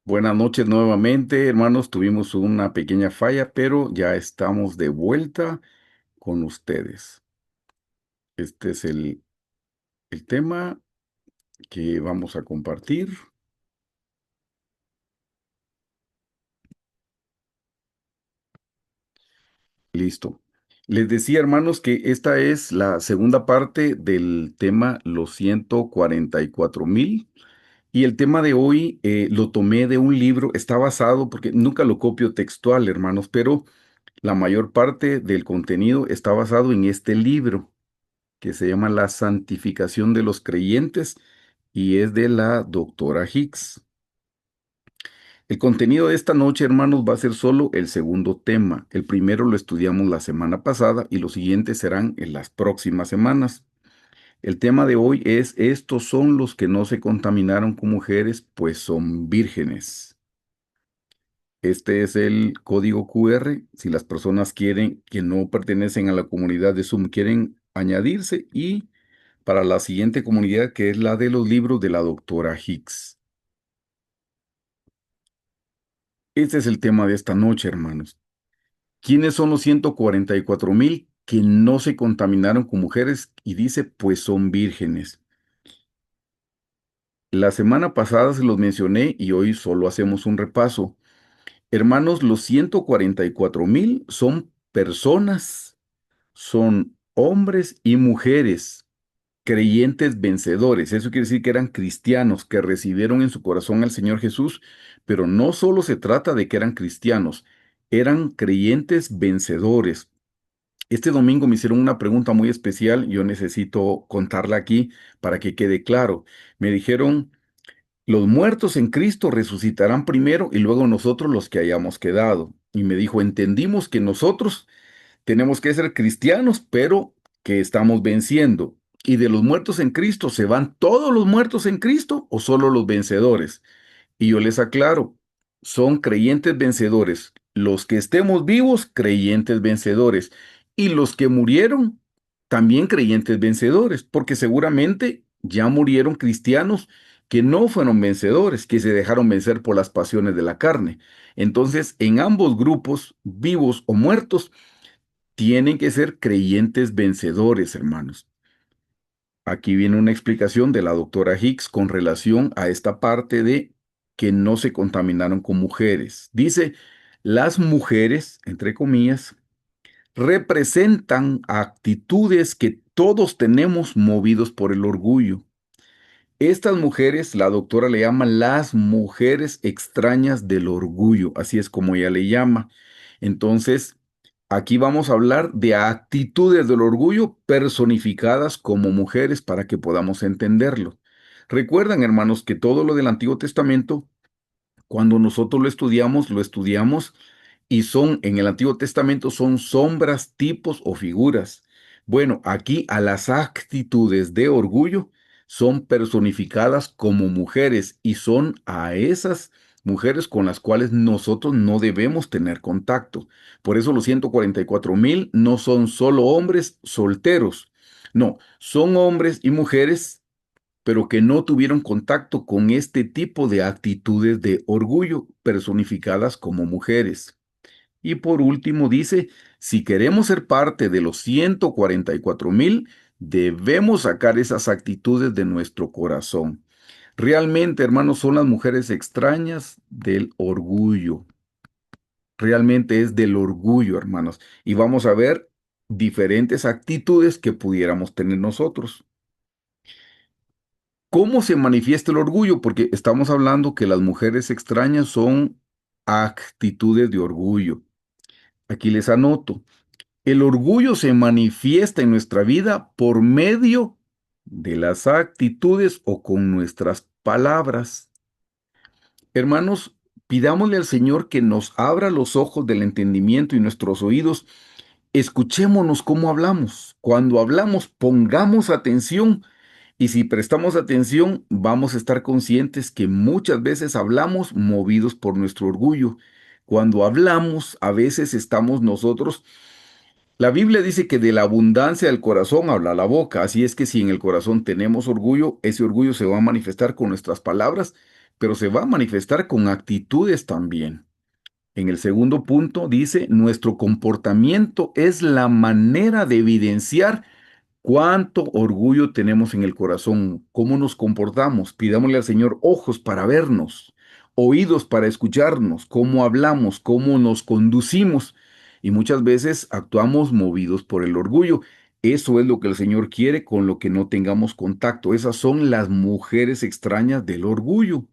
Buenas noches nuevamente, hermanos. Tuvimos una pequeña falla, pero ya estamos de vuelta con ustedes. Este es el tema que vamos a compartir. Listo. Les decía, hermanos, que esta es la segunda parte del tema Los 144,000. Y el tema de hoy lo tomé de un libro, está basado, porque nunca lo copio textual, hermanos, pero la mayor parte del contenido está basado en este libro, que se llama La santificación de los creyentes y es de la doctora Hicks. El contenido de esta noche, hermanos, va a ser solo el segundo tema. El primero lo estudiamos la semana pasada y los siguientes serán en las próximas semanas. El tema de hoy es: estos son los que no se contaminaron con mujeres, pues son vírgenes. Este es el código QR. Si las personas quieren, que no pertenecen a la comunidad de Zoom, quieren añadirse, y para la siguiente comunidad, que es la de los libros de la doctora Hicks. Este es el tema de esta noche, hermanos. ¿Quiénes son los 144,000 que no se contaminaron con mujeres? Y dice, pues son vírgenes. La semana pasada se los mencioné y hoy solo hacemos un repaso. Hermanos, los 144,000 son personas, son hombres y mujeres creyentes vencedores. Eso quiere decir que eran cristianos, que recibieron en su corazón al Señor Jesús, pero no solo se trata de que eran cristianos, eran creyentes vencedores. Este domingo me hicieron una pregunta muy especial, yo necesito contarla aquí para que quede claro. Me dijeron, los muertos en Cristo resucitarán primero y luego nosotros los que hayamos quedado. Y me dijo, entendimos que nosotros tenemos que ser cristianos, pero que estamos venciendo. ¿Y de los muertos en Cristo se van todos los muertos en Cristo o solo los vencedores? Y yo les aclaro, son creyentes vencedores. Los que estemos vivos, creyentes vencedores. Y los que murieron, también creyentes vencedores, porque seguramente ya murieron cristianos que no fueron vencedores, que se dejaron vencer por las pasiones de la carne. Entonces, en ambos grupos, vivos o muertos, tienen que ser creyentes vencedores, hermanos. Aquí viene una explicación de la doctora Hicks con relación a esta parte de que no se contaminaron con mujeres. Dice, las mujeres, entre comillas, representan actitudes que todos tenemos movidos por el orgullo. Estas mujeres, la doctora le llama las mujeres extrañas del orgullo, así es como ella le llama. Entonces, aquí vamos a hablar de actitudes del orgullo personificadas como mujeres para que podamos entenderlo. Recuerdan, hermanos, que todo lo del Antiguo Testamento, cuando nosotros lo estudiamos y son, en el Antiguo Testamento, son sombras, tipos o figuras. Bueno, aquí a las actitudes de orgullo son personificadas como mujeres y son a esas mujeres con las cuales nosotros no debemos tener contacto. Por eso los 144,000 no son solo hombres solteros, no, son hombres y mujeres pero que no tuvieron contacto con este tipo de actitudes de orgullo personificadas como mujeres. Y por último dice, si queremos ser parte de los 144,000, debemos sacar esas actitudes de nuestro corazón. Realmente, hermanos, son las mujeres extrañas del orgullo. Realmente es del orgullo, hermanos. Y vamos a ver diferentes actitudes que pudiéramos tener nosotros. ¿Cómo se manifiesta el orgullo? Porque estamos hablando que las mujeres extrañas son actitudes de orgullo. Aquí les anoto. El orgullo se manifiesta en nuestra vida por medio de las actitudes o con nuestras palabras. Hermanos, pidámosle al Señor que nos abra los ojos del entendimiento y nuestros oídos. Escuchémonos cómo hablamos. Cuando hablamos, pongamos atención. Y si prestamos atención, vamos a estar conscientes que muchas veces hablamos movidos por nuestro orgullo. Cuando hablamos, a veces estamos nosotros. La Biblia dice que de la abundancia del corazón habla la boca. Así es que si en el corazón tenemos orgullo, ese orgullo se va a manifestar con nuestras palabras, pero se va a manifestar con actitudes también. En el segundo punto dice, nuestro comportamiento es la manera de evidenciar cuánto orgullo tenemos en el corazón, cómo nos comportamos. Pidámosle al Señor ojos para vernos, oídos para escucharnos, cómo hablamos, cómo nos conducimos. Y muchas veces actuamos movidos por el orgullo. Eso es lo que el Señor quiere con lo que no tengamos contacto. Esas son las mujeres extrañas del orgullo.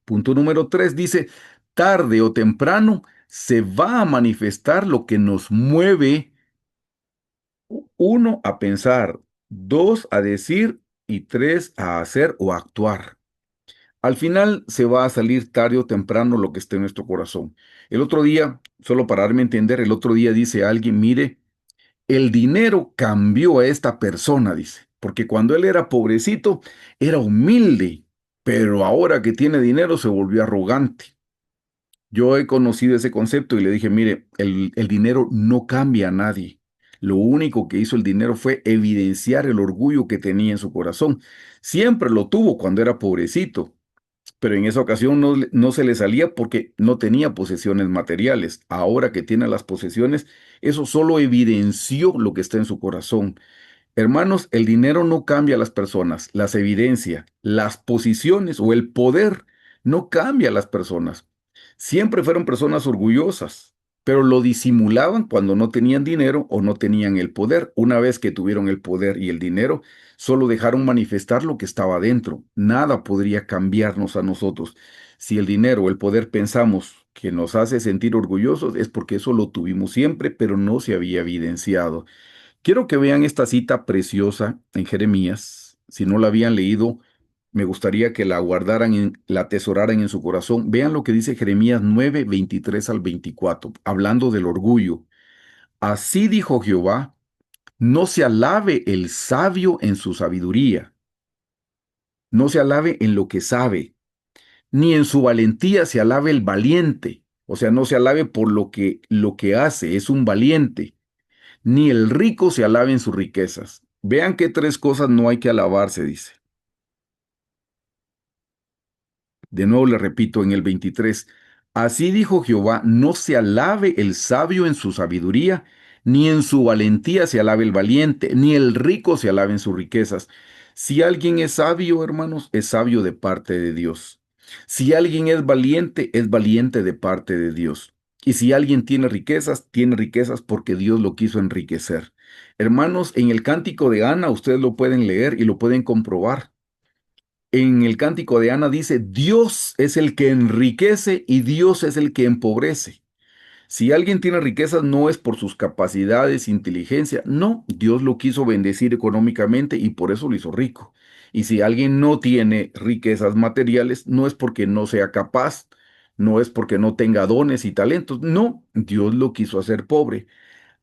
Punto número 3 dice, tarde o temprano se va a manifestar lo que nos mueve, uno, a pensar, dos, a decir y tres, a hacer o actuar. Al final se va a salir tarde o temprano lo que esté en nuestro corazón. El otro día, solo para darme a entender, el otro día dice alguien, mire, el dinero cambió a esta persona, dice, porque cuando él era pobrecito, era humilde, pero ahora que tiene dinero se volvió arrogante. Yo he conocido ese concepto y le dije, mire, el dinero no cambia a nadie. Lo único que hizo el dinero fue evidenciar el orgullo que tenía en su corazón. Siempre lo tuvo cuando era pobrecito, pero en esa ocasión no se le salía porque no tenía posesiones materiales. Ahora que tiene las posesiones, eso solo evidenció lo que está en su corazón. Hermanos, el dinero no cambia a las personas, las evidencia, las posiciones o el poder no cambia a las personas. Siempre fueron personas orgullosas, pero lo disimulaban cuando no tenían dinero o no tenían el poder. Una vez que tuvieron el poder y el dinero, solo dejaron manifestar lo que estaba dentro. Nada podría cambiarnos a nosotros. Si el dinero o el poder pensamos que nos hace sentir orgullosos, es porque eso lo tuvimos siempre, pero no se había evidenciado. Quiero que vean esta cita preciosa en Jeremías. Si no la habían leído, me gustaría que la guardaran, la atesoraran en su corazón. Vean lo que dice Jeremías 9, 23 al 24, hablando del orgullo. Así dijo Jehová, no se alabe el sabio en su sabiduría, no se alabe en lo que sabe, ni en su valentía se alabe el valiente. O sea, no se alabe por lo que hace, es un valiente, ni el rico se alabe en sus riquezas. Vean qué tres cosas no hay que alabarse, dice. De nuevo le repito en el 23, así dijo Jehová, no se alabe el sabio en su sabiduría, ni en su valentía se alabe el valiente, ni el rico se alabe en sus riquezas. Si alguien es sabio, hermanos, es sabio de parte de Dios. Si alguien es valiente de parte de Dios. Y si alguien tiene riquezas porque Dios lo quiso enriquecer. Hermanos, en el cántico de Ana, ustedes lo pueden leer y lo pueden comprobar. En el cántico de Ana dice, Dios es el que enriquece y Dios es el que empobrece. Si alguien tiene riquezas no es por sus capacidades, inteligencia, no, Dios lo quiso bendecir económicamente y por eso lo hizo rico. Y si alguien no tiene riquezas materiales, no es porque no sea capaz, no es porque no tenga dones y talentos, no, Dios lo quiso hacer pobre.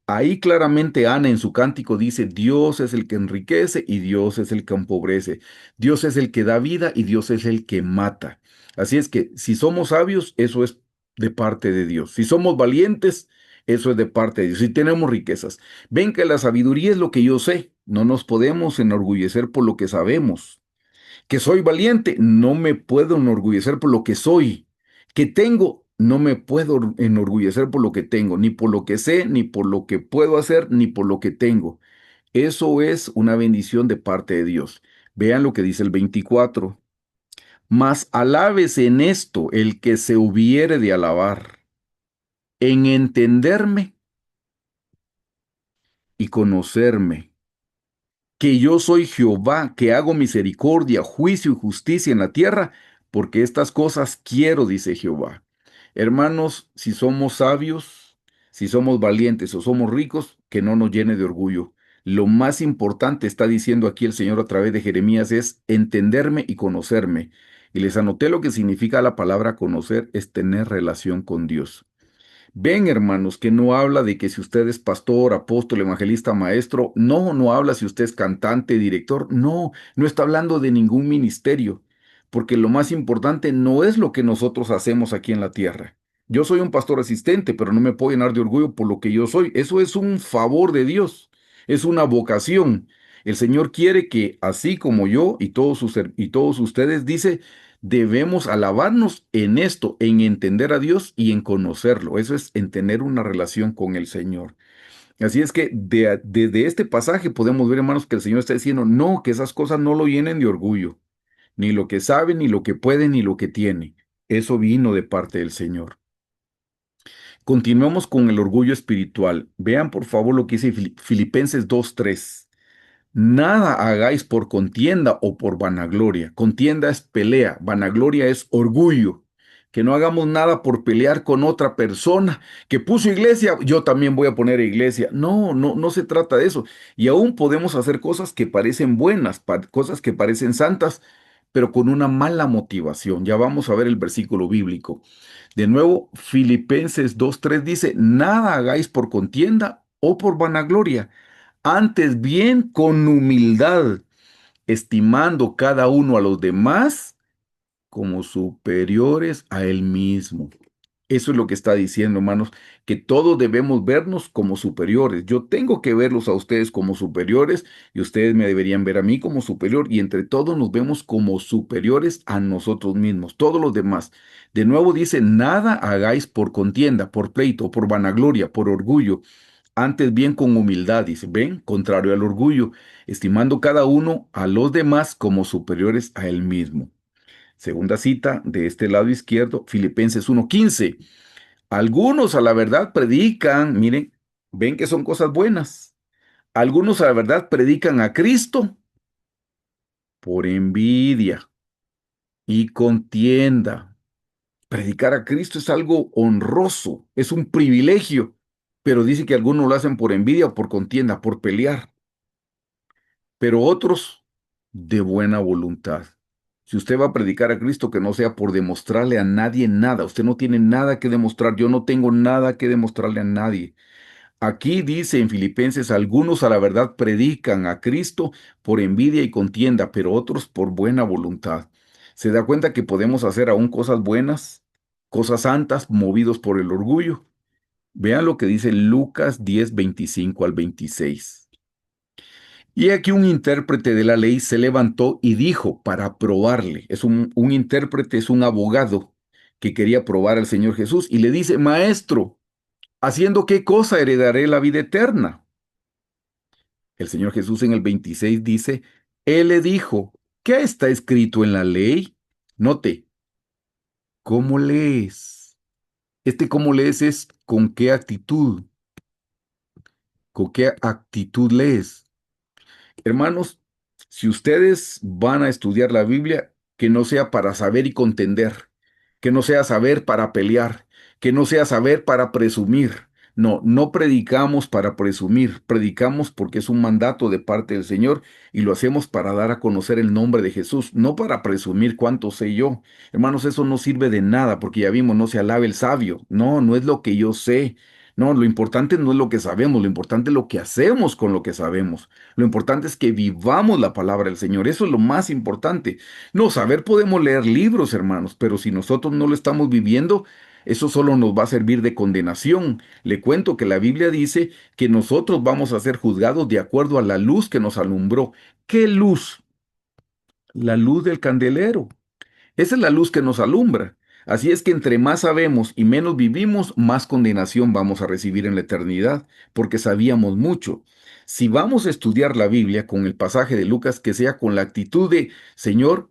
Ahí claramente Ana en su cántico dice, Dios es el que enriquece y Dios es el que empobrece. Dios es el que da vida y Dios es el que mata. Así es que si somos sabios, eso es de parte de Dios. Si somos valientes, eso es de parte de Dios. Si tenemos riquezas. Ven que la sabiduría es lo que yo sé. No nos podemos enorgullecer por lo que sabemos. Que soy valiente, no me puedo enorgullecer por lo que soy. Que tengo, no me puedo enorgullecer por lo que tengo, ni por lo que sé, ni por lo que puedo hacer, ni por lo que tengo. Eso es una bendición de parte de Dios. Vean lo que dice el 24. Mas alábese en esto el que se hubiere de alabar, en entenderme y conocerme que yo soy Jehová, que hago misericordia, juicio y justicia en la tierra, porque estas cosas quiero, dice Jehová. Hermanos, si somos sabios, si somos valientes o somos ricos, que no nos llene de orgullo. Lo más importante, está diciendo aquí el Señor a través de Jeremías, es entenderme y conocerme. Y les anoté lo que significa la palabra conocer, es tener relación con Dios. Ven, hermanos, que no habla de que si usted es pastor, apóstol, evangelista, maestro, no, no habla si usted es cantante, director, no, no está hablando de ningún ministerio, porque lo más importante no es lo que nosotros hacemos aquí en la tierra. Yo soy un pastor asistente, pero no me puedo llenar de orgullo por lo que yo soy. Eso es un favor de Dios, es una vocación. El Señor quiere que así como yo y todos ustedes, dice, Debemos alabarnos en esto, en entender a Dios y en conocerlo. Eso es en tener una relación con el Señor. Así es que desde este pasaje podemos ver, hermanos, que el Señor está diciendo, no, que esas cosas no lo llenen de orgullo, ni lo que sabe, ni lo que puede, ni lo que tiene. Eso vino de parte del Señor. Continuemos con el orgullo espiritual. Vean, por favor, lo que dice Filipenses 2:3. Nada hagáis por contienda o por vanagloria. Contienda es pelea, vanagloria es orgullo. Que no hagamos nada por pelear con otra persona que puso iglesia, yo también voy a poner iglesia. No, no, no se trata de eso. Y aún podemos hacer cosas que parecen buenas, cosas que parecen santas, pero con una mala motivación. Ya vamos a ver el versículo bíblico. De nuevo, Filipenses 2:3 dice, nada hagáis por contienda o por vanagloria, antes bien con humildad, estimando cada uno a los demás como superiores a él mismo. Eso es lo que está diciendo, hermanos, que todos debemos vernos como superiores. Yo tengo que verlos a ustedes como superiores y ustedes me deberían ver a mí como superior y entre todos nos vemos como superiores a nosotros mismos, todos los demás. De nuevo dice, nada hagáis por contienda, por pleito, por vanagloria, por orgullo. Antes bien con humildad, dice, ven, contrario al orgullo, estimando cada uno a los demás como superiores a él mismo. Segunda cita de este lado izquierdo, Filipenses 1:15. Algunos a la verdad predican, miren, ven que son cosas buenas. Algunos a la verdad predican a Cristo por envidia y contienda. Predicar a Cristo es algo honroso, es un privilegio, pero dice que algunos lo hacen por envidia o por contienda, por pelear, pero otros de buena voluntad. Si usted va a predicar a Cristo, que no sea por demostrarle a nadie nada. Usted no tiene nada que demostrar. Yo no tengo nada que demostrarle a nadie. Aquí dice en Filipenses, algunos a la verdad predican a Cristo por envidia y contienda, pero otros por buena voluntad. ¿Se da cuenta que podemos hacer aún cosas buenas, cosas santas, movidos por el orgullo? Vean lo que dice Lucas 10:25 al 26. Y aquí un intérprete de la ley se levantó y dijo para probarle, es un intérprete, es un abogado que quería probar al Señor Jesús y le dice, Maestro, ¿haciendo qué cosa heredaré la vida eterna? El Señor Jesús en el 26 dice, Él le dijo, ¿qué está escrito en la ley? Note, ¿cómo lees? Este cómo lees es con qué actitud lees. Hermanos, si ustedes van a estudiar la Biblia, que no sea para saber y contender, que no sea saber para pelear, que no sea saber para presumir. No, no predicamos para presumir, predicamos porque es un mandato de parte del Señor y lo hacemos para dar a conocer el nombre de Jesús, no para presumir cuánto sé yo. Hermanos, eso no sirve de nada porque ya vimos, no se alabe el sabio. No, no es lo que yo sé. No, lo importante no es lo que sabemos, lo importante es lo que hacemos con lo que sabemos. Lo importante es que vivamos la palabra del Señor. Eso es lo más importante. No, saber podemos leer libros, hermanos, pero si nosotros no lo estamos viviendo, eso solo nos va a servir de condenación. Le cuento que la Biblia dice que nosotros vamos a ser juzgados de acuerdo a la luz que nos alumbró. ¿Qué luz? La luz del candelero. Esa es la luz que nos alumbra. Así es que entre más sabemos y menos vivimos, más condenación vamos a recibir en la eternidad, porque sabíamos mucho. Si vamos a estudiar la Biblia con el pasaje de Lucas, que sea con la actitud de, Señor,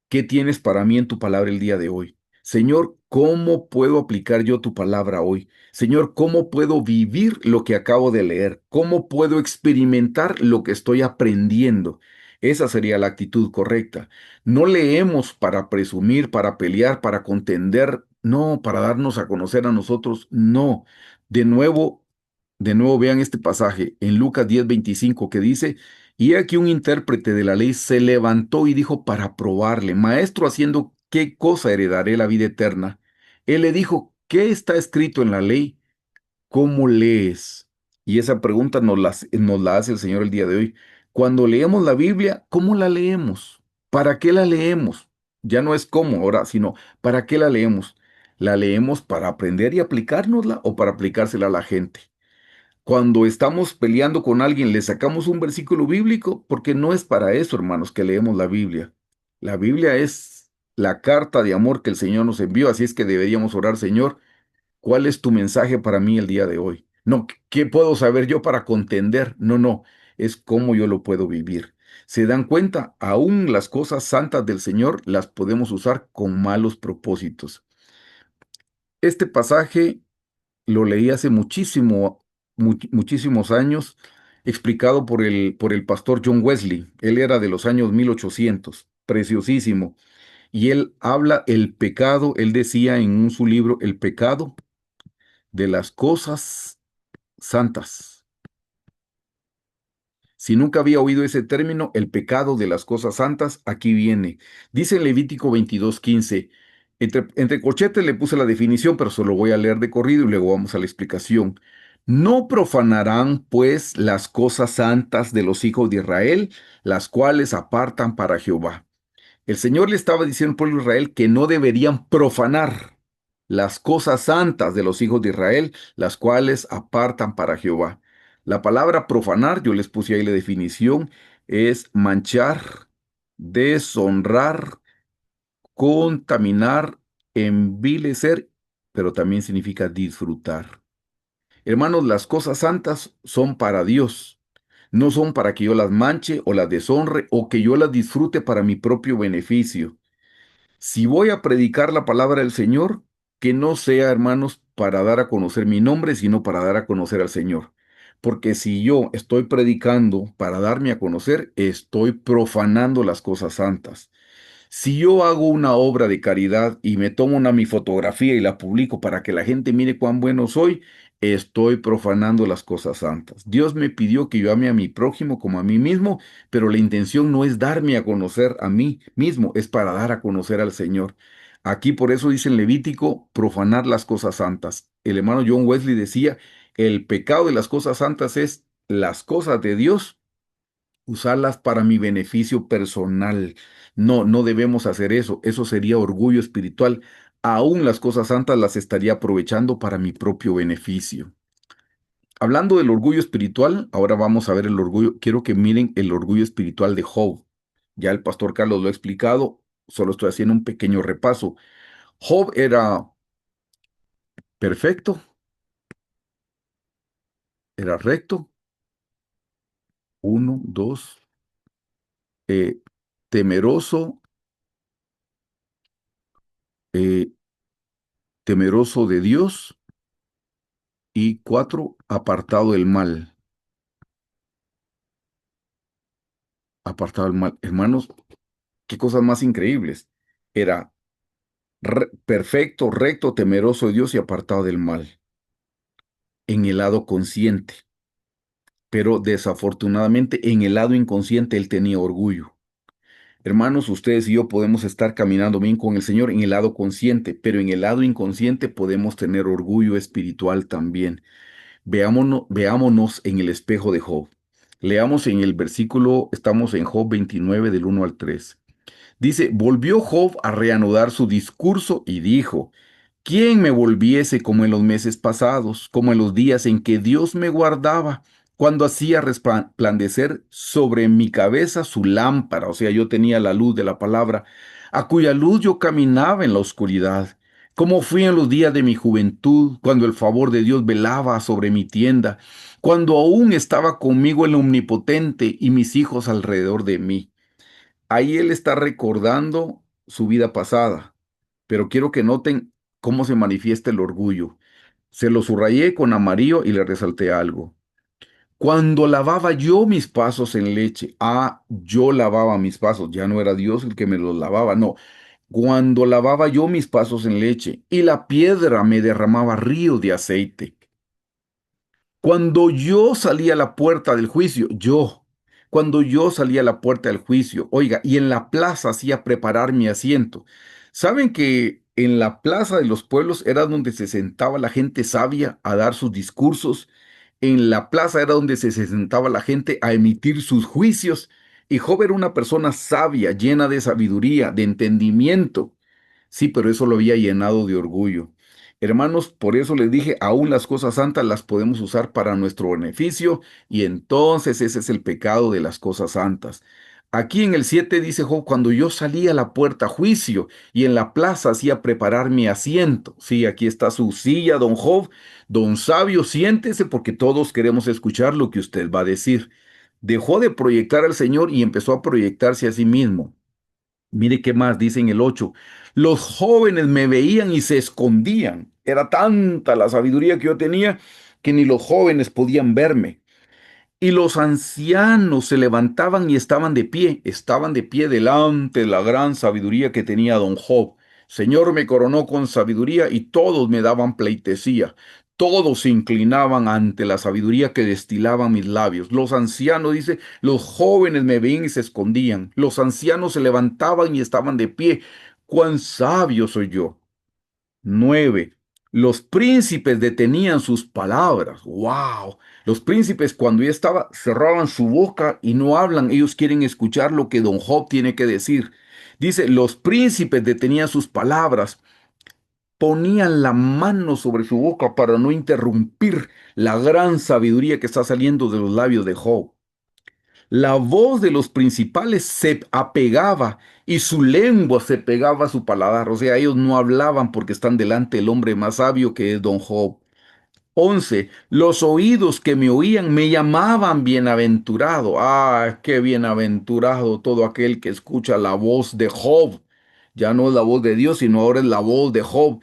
¿qué tienes para mí en tu palabra el día de hoy? Señor, ¿cómo puedo aplicar yo tu palabra hoy? Señor, ¿cómo puedo vivir lo que acabo de leer? ¿Cómo puedo experimentar lo que estoy aprendiendo? Esa sería la actitud correcta. No leemos para presumir, para pelear, para contender, no, para darnos a conocer a nosotros, no. De nuevo, de nuevo vean este pasaje en Lucas 10:25 que dice, y aquí un intérprete de la ley se levantó y dijo para probarle, Maestro, haciendo qué cosa heredaré la vida eterna. Él le dijo, ¿qué está escrito en la ley? ¿Cómo lees? Y esa pregunta nos la hace el Señor el día de hoy. Cuando leemos la Biblia, ¿cómo la leemos? ¿Para qué la leemos? Ya no es cómo ahora, sino ¿para qué la leemos? ¿La leemos para aprender y aplicárnosla o para aplicársela a la gente? Cuando estamos peleando con alguien, le sacamos un versículo bíblico, porque no es para eso, hermanos, que leemos la Biblia. La Biblia es la carta de amor que el Señor nos envió, así es que deberíamos orar, Señor, ¿cuál es tu mensaje para mí el día de hoy? No, ¿qué puedo saber yo para contender? No, no, es cómo yo lo puedo vivir. ¿Se dan cuenta? Aún las cosas santas del Señor las podemos usar con malos propósitos. Este pasaje lo leí hace muchísimos años, explicado por el pastor John Wesley. Él era de los años 1800, preciosísimo. Y él habla el pecado, él decía en su libro, el pecado de las cosas santas. Si nunca había oído ese término, el pecado de las cosas santas, aquí viene. Dice en Levítico 22:15, entre corchetes le puse la definición, pero solo voy a leer de corrido y luego vamos a la explicación. No profanarán, pues, las cosas santas de los hijos de Israel, las cuales apartan para Jehová. El Señor le estaba diciendo al pueblo de Israel que no deberían profanar las cosas santas de los hijos de Israel, las cuales apartan para Jehová. La palabra profanar, yo les puse ahí la definición, es manchar, deshonrar, contaminar, envilecer, pero también significa disfrutar. Hermanos, las cosas santas son para Dios, no son para que yo las manche o las deshonre o que yo las disfrute para mi propio beneficio. Si voy a predicar la palabra del Señor, que no sea, hermanos, para dar a conocer mi nombre, sino para dar a conocer al Señor. Porque si yo estoy predicando para darme a conocer, estoy profanando las cosas santas. Si yo hago una obra de caridad y me tomo mi fotografía y la publico para que la gente mire cuán bueno soy, estoy profanando las cosas santas. Dios me pidió que yo ame a mi prójimo como a mí mismo, pero la intención no es darme a conocer a mí mismo, es para dar a conocer al Señor. Aquí por eso dice en Levítico, profanar las cosas santas. El hermano John Wesley decía, el pecado de las cosas santas es las cosas de Dios usarlas para mi beneficio personal. No, no debemos hacer eso. Eso sería orgullo espiritual. Aún las cosas santas las estaría aprovechando para mi propio beneficio. Hablando del orgullo espiritual, ahora vamos a ver el orgullo. Quiero que miren el orgullo espiritual de Job. Ya el pastor Carlos lo ha explicado, solo estoy haciendo un pequeño repaso. Job era perfecto, era recto, uno, dos, eh, temeroso, eh, temeroso de Dios. Y cuatro, apartado del mal. Apartado del mal. Hermanos, qué cosas más increíbles. Era perfecto, recto, temeroso de Dios y apartado del mal. En el lado consciente. Pero desafortunadamente en el lado inconsciente él tenía orgullo. Hermanos, ustedes y yo podemos estar caminando bien con el Señor en el lado consciente, pero en el lado inconsciente podemos tener orgullo espiritual también. Veámonos en el espejo de Job. Leamos en el versículo, estamos en Job 29 del 1 al 3. Dice, volvió Job a reanudar su discurso y dijo, ¿quién me volviese como en los meses pasados, como en los días en que Dios me guardaba, cuando hacía resplandecer sobre mi cabeza su lámpara? O sea, yo tenía la luz de la palabra, a cuya luz yo caminaba en la oscuridad. Como fui en los días de mi juventud, cuando el favor de Dios velaba sobre mi tienda, cuando aún estaba conmigo el Omnipotente y mis hijos alrededor de mí. Ahí él está recordando su vida pasada, pero quiero que noten cómo se manifiesta el orgullo. Se lo subrayé con amarillo y le resalté algo. Cuando lavaba yo mis pasos en leche, yo lavaba mis pasos, ya no era Dios el que me los lavaba, no. Cuando lavaba yo mis pasos en leche y la piedra me derramaba río de aceite. Cuando yo salí a la puerta del juicio, cuando yo salí a la puerta del juicio, oiga, y en la plaza hacía preparar mi asiento. ¿Saben que en la plaza de los pueblos era donde se sentaba la gente sabia a dar sus discursos? En la plaza era donde se sentaba la gente a emitir sus juicios. Y Job era una persona sabia, llena de sabiduría, de entendimiento. Sí, pero eso lo había llenado de orgullo. Hermanos, por eso les dije, aún las cosas santas las podemos usar para nuestro beneficio y entonces ese es el pecado de las cosas santas. Aquí en el 7 dice Job, cuando yo salía a la puerta a juicio y en la plaza hacía preparar mi asiento. Sí, aquí está su silla, don Job. Don Sabio, siéntese porque todos queremos escuchar lo que usted va a decir. Dejó de proyectar al Señor y empezó a proyectarse a sí mismo. Mire qué más dice en el 8. Los jóvenes me veían y se escondían. Era tanta la sabiduría que yo tenía que ni los jóvenes podían verme. Y los ancianos se levantaban y estaban de pie delante de la gran sabiduría que tenía don Job. Señor me coronó con sabiduría y todos me daban pleitesía. Todos se inclinaban ante la sabiduría que destilaban mis labios. Los ancianos, dice, los jóvenes me veían y se escondían. Los ancianos se levantaban y estaban de pie. ¡Cuán sabio soy yo! 9. Los príncipes detenían sus palabras. ¡Wow! Los príncipes cuando ya estaba cerraban su boca y no hablan. Ellos quieren escuchar lo que don Job tiene que decir. Dice, los príncipes detenían sus palabras, ponían la mano sobre su boca para no interrumpir la gran sabiduría que está saliendo de los labios de Job. La voz de los principales se apegaba y su lengua se pegaba a su paladar. O sea, ellos no hablaban porque están delante del hombre más sabio que es don Job. 11. Los oídos que me oían me llamaban bienaventurado. Ah, qué bienaventurado todo aquel que escucha la voz de Job. Ya no es la voz de Dios, sino ahora es la voz de Job.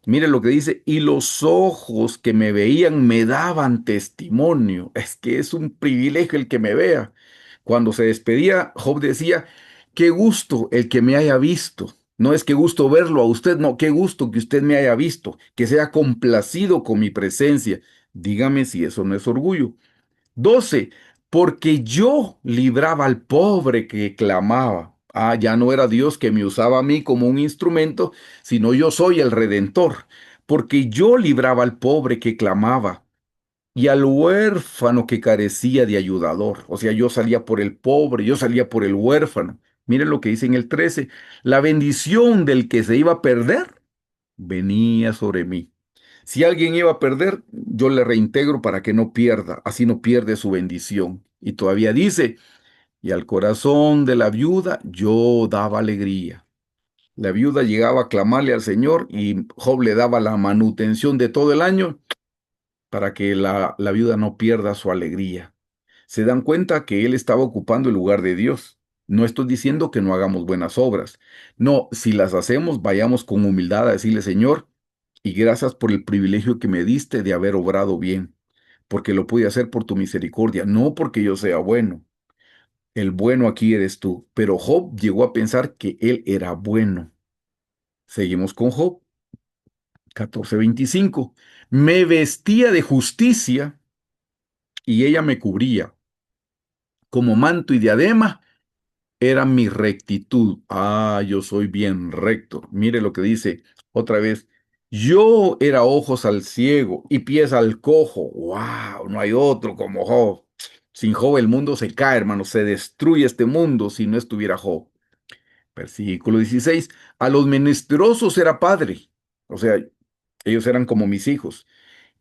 Mire lo que dice, y los ojos que me veían me daban testimonio. Es que es un privilegio el que me vea. Cuando se despedía, Job decía, qué gusto el que me haya visto. No es qué gusto verlo a usted, no, qué gusto que usted me haya visto, que sea complacido con mi presencia. Dígame si eso no es orgullo. 12. Porque yo libraba al pobre que clamaba. Ah, ya no era Dios que me usaba a mí como un instrumento, sino yo soy el redentor. Porque yo libraba al pobre que clamaba y al huérfano que carecía de ayudador. O sea, yo salía por el pobre, yo salía por el huérfano. Miren lo que dice en el 13. La bendición del que se iba a perder venía sobre mí. Si alguien iba a perder, yo le reintegro para que no pierda, así no pierde su bendición. Y todavía dice, y al corazón de la viuda yo daba alegría. La viuda llegaba a clamarle al Señor y Job le daba la manutención de todo el año para que la viuda no pierda su alegría. Se dan cuenta que él estaba ocupando el lugar de Dios. No estoy diciendo que no hagamos buenas obras. No, si las hacemos, vayamos con humildad a decirle, Señor, y gracias por el privilegio que me diste de haber obrado bien, porque lo pude hacer por tu misericordia, no porque yo sea bueno. El bueno aquí eres tú. Pero Job llegó a pensar que él era bueno. Seguimos con Job 14:25. Me vestía de justicia y ella me cubría. Como manto y diadema era mi rectitud. Ah, yo soy bien recto. Mire lo que dice otra vez. Yo era ojos al ciego y pies al cojo. Wow, no hay otro como Job. Sin Job el mundo se cae, hermano. Se destruye este mundo si no estuviera Job. Versículo 16. A los menesterosos era padre. O sea, ellos eran como mis hijos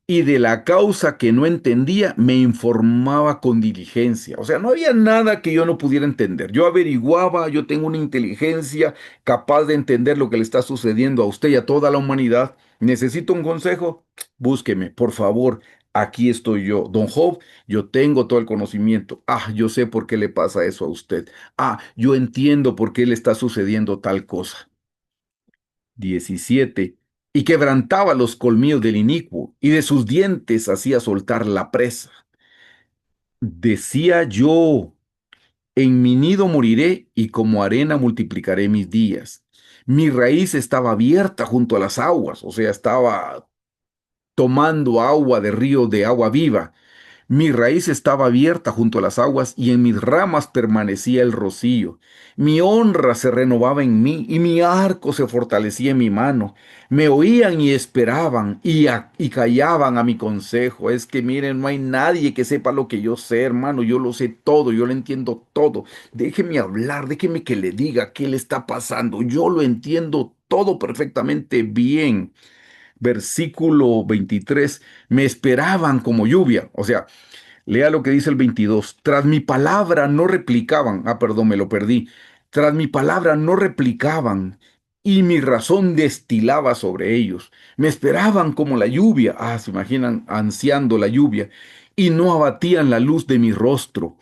y de la causa que no entendía me informaba con diligencia. O sea, no había nada que yo no pudiera entender. Yo averiguaba, yo tengo una inteligencia capaz de entender lo que le está sucediendo a usted y a toda la humanidad. ¿Necesito un consejo? Búsqueme, por favor. Aquí estoy yo. Don Job, yo tengo todo el conocimiento. Ah, yo sé por qué le pasa eso a usted. Ah, yo entiendo por qué le está sucediendo tal cosa. 17. Y quebrantaba los colmillos del inicuo, y de sus dientes hacía soltar la presa. Decía yo, en mi nido moriré, y como arena multiplicaré mis días. Mi raíz estaba abierta junto a las aguas, o sea, estaba tomando agua de río de agua viva. Mi raíz estaba abierta junto a las aguas y en mis ramas permanecía el rocío. Mi honra se renovaba en mí y mi arco se fortalecía en mi mano. Me oían y esperaban y callaban a mi consejo. Es que miren, no hay nadie que sepa lo que yo sé, hermano. Yo lo sé todo, yo lo entiendo todo. Déjeme hablar, déjeme que le diga qué le está pasando. Yo lo entiendo todo perfectamente bien. Versículo 23, me esperaban como lluvia. O sea, Lea lo que dice el 22. Tras mi palabra no replicaban. Ah, perdón, me lo perdí. Tras mi palabra no replicaban y mi razón destilaba sobre ellos. Me esperaban como la lluvia. Ah, se imaginan ansiando la lluvia y no abatían la luz de mi rostro.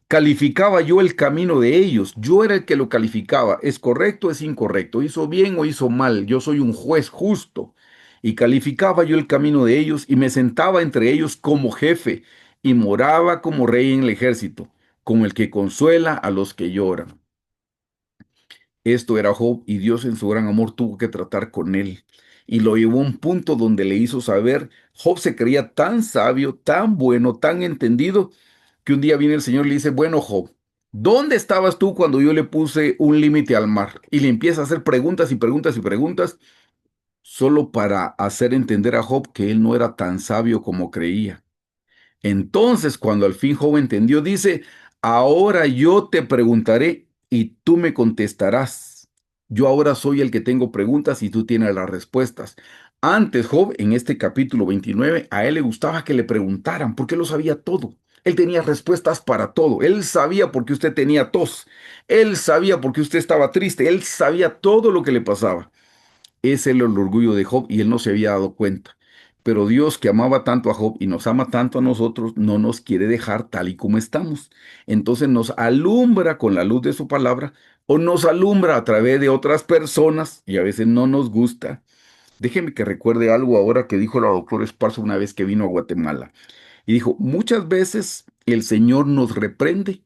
Calificaba yo el camino de ellos, yo era el que lo calificaba, es correcto, es incorrecto, hizo bien o hizo mal, yo soy un juez justo. Y calificaba yo el camino de ellos y me sentaba entre ellos como jefe y moraba como rey en el ejército, como el que consuela a los que lloran. Esto era Job y Dios en su gran amor tuvo que tratar con él y lo llevó a un punto donde le hizo saber, Job se creía tan sabio, tan bueno, tan entendido, que un día viene el Señor y le dice, bueno, Job, ¿dónde estabas tú cuando yo le puse un límite al mar? Y le empieza a hacer preguntas y preguntas y preguntas, solo para hacer entender a Job que él no era tan sabio como creía. Entonces, cuando al fin Job entendió, dice, ahora yo te preguntaré y tú me contestarás. Yo ahora soy el que tengo preguntas y tú tienes las respuestas. Antes, Job, en este capítulo 29, a él le gustaba que le preguntaran, porque él lo sabía todo. Él tenía respuestas para todo. Él sabía por qué usted tenía tos. Él sabía por qué usted estaba triste. Él sabía todo lo que le pasaba. Es el orgullo de Job y él no se había dado cuenta. Pero Dios, que amaba tanto a Job y nos ama tanto a nosotros, no nos quiere dejar tal y como estamos. Entonces nos alumbra con la luz de su palabra o nos alumbra a través de otras personas y a veces no nos gusta. Déjeme que recuerde algo ahora que dijo la doctora Esparza una vez que vino a Guatemala. Y dijo, muchas veces el Señor nos reprende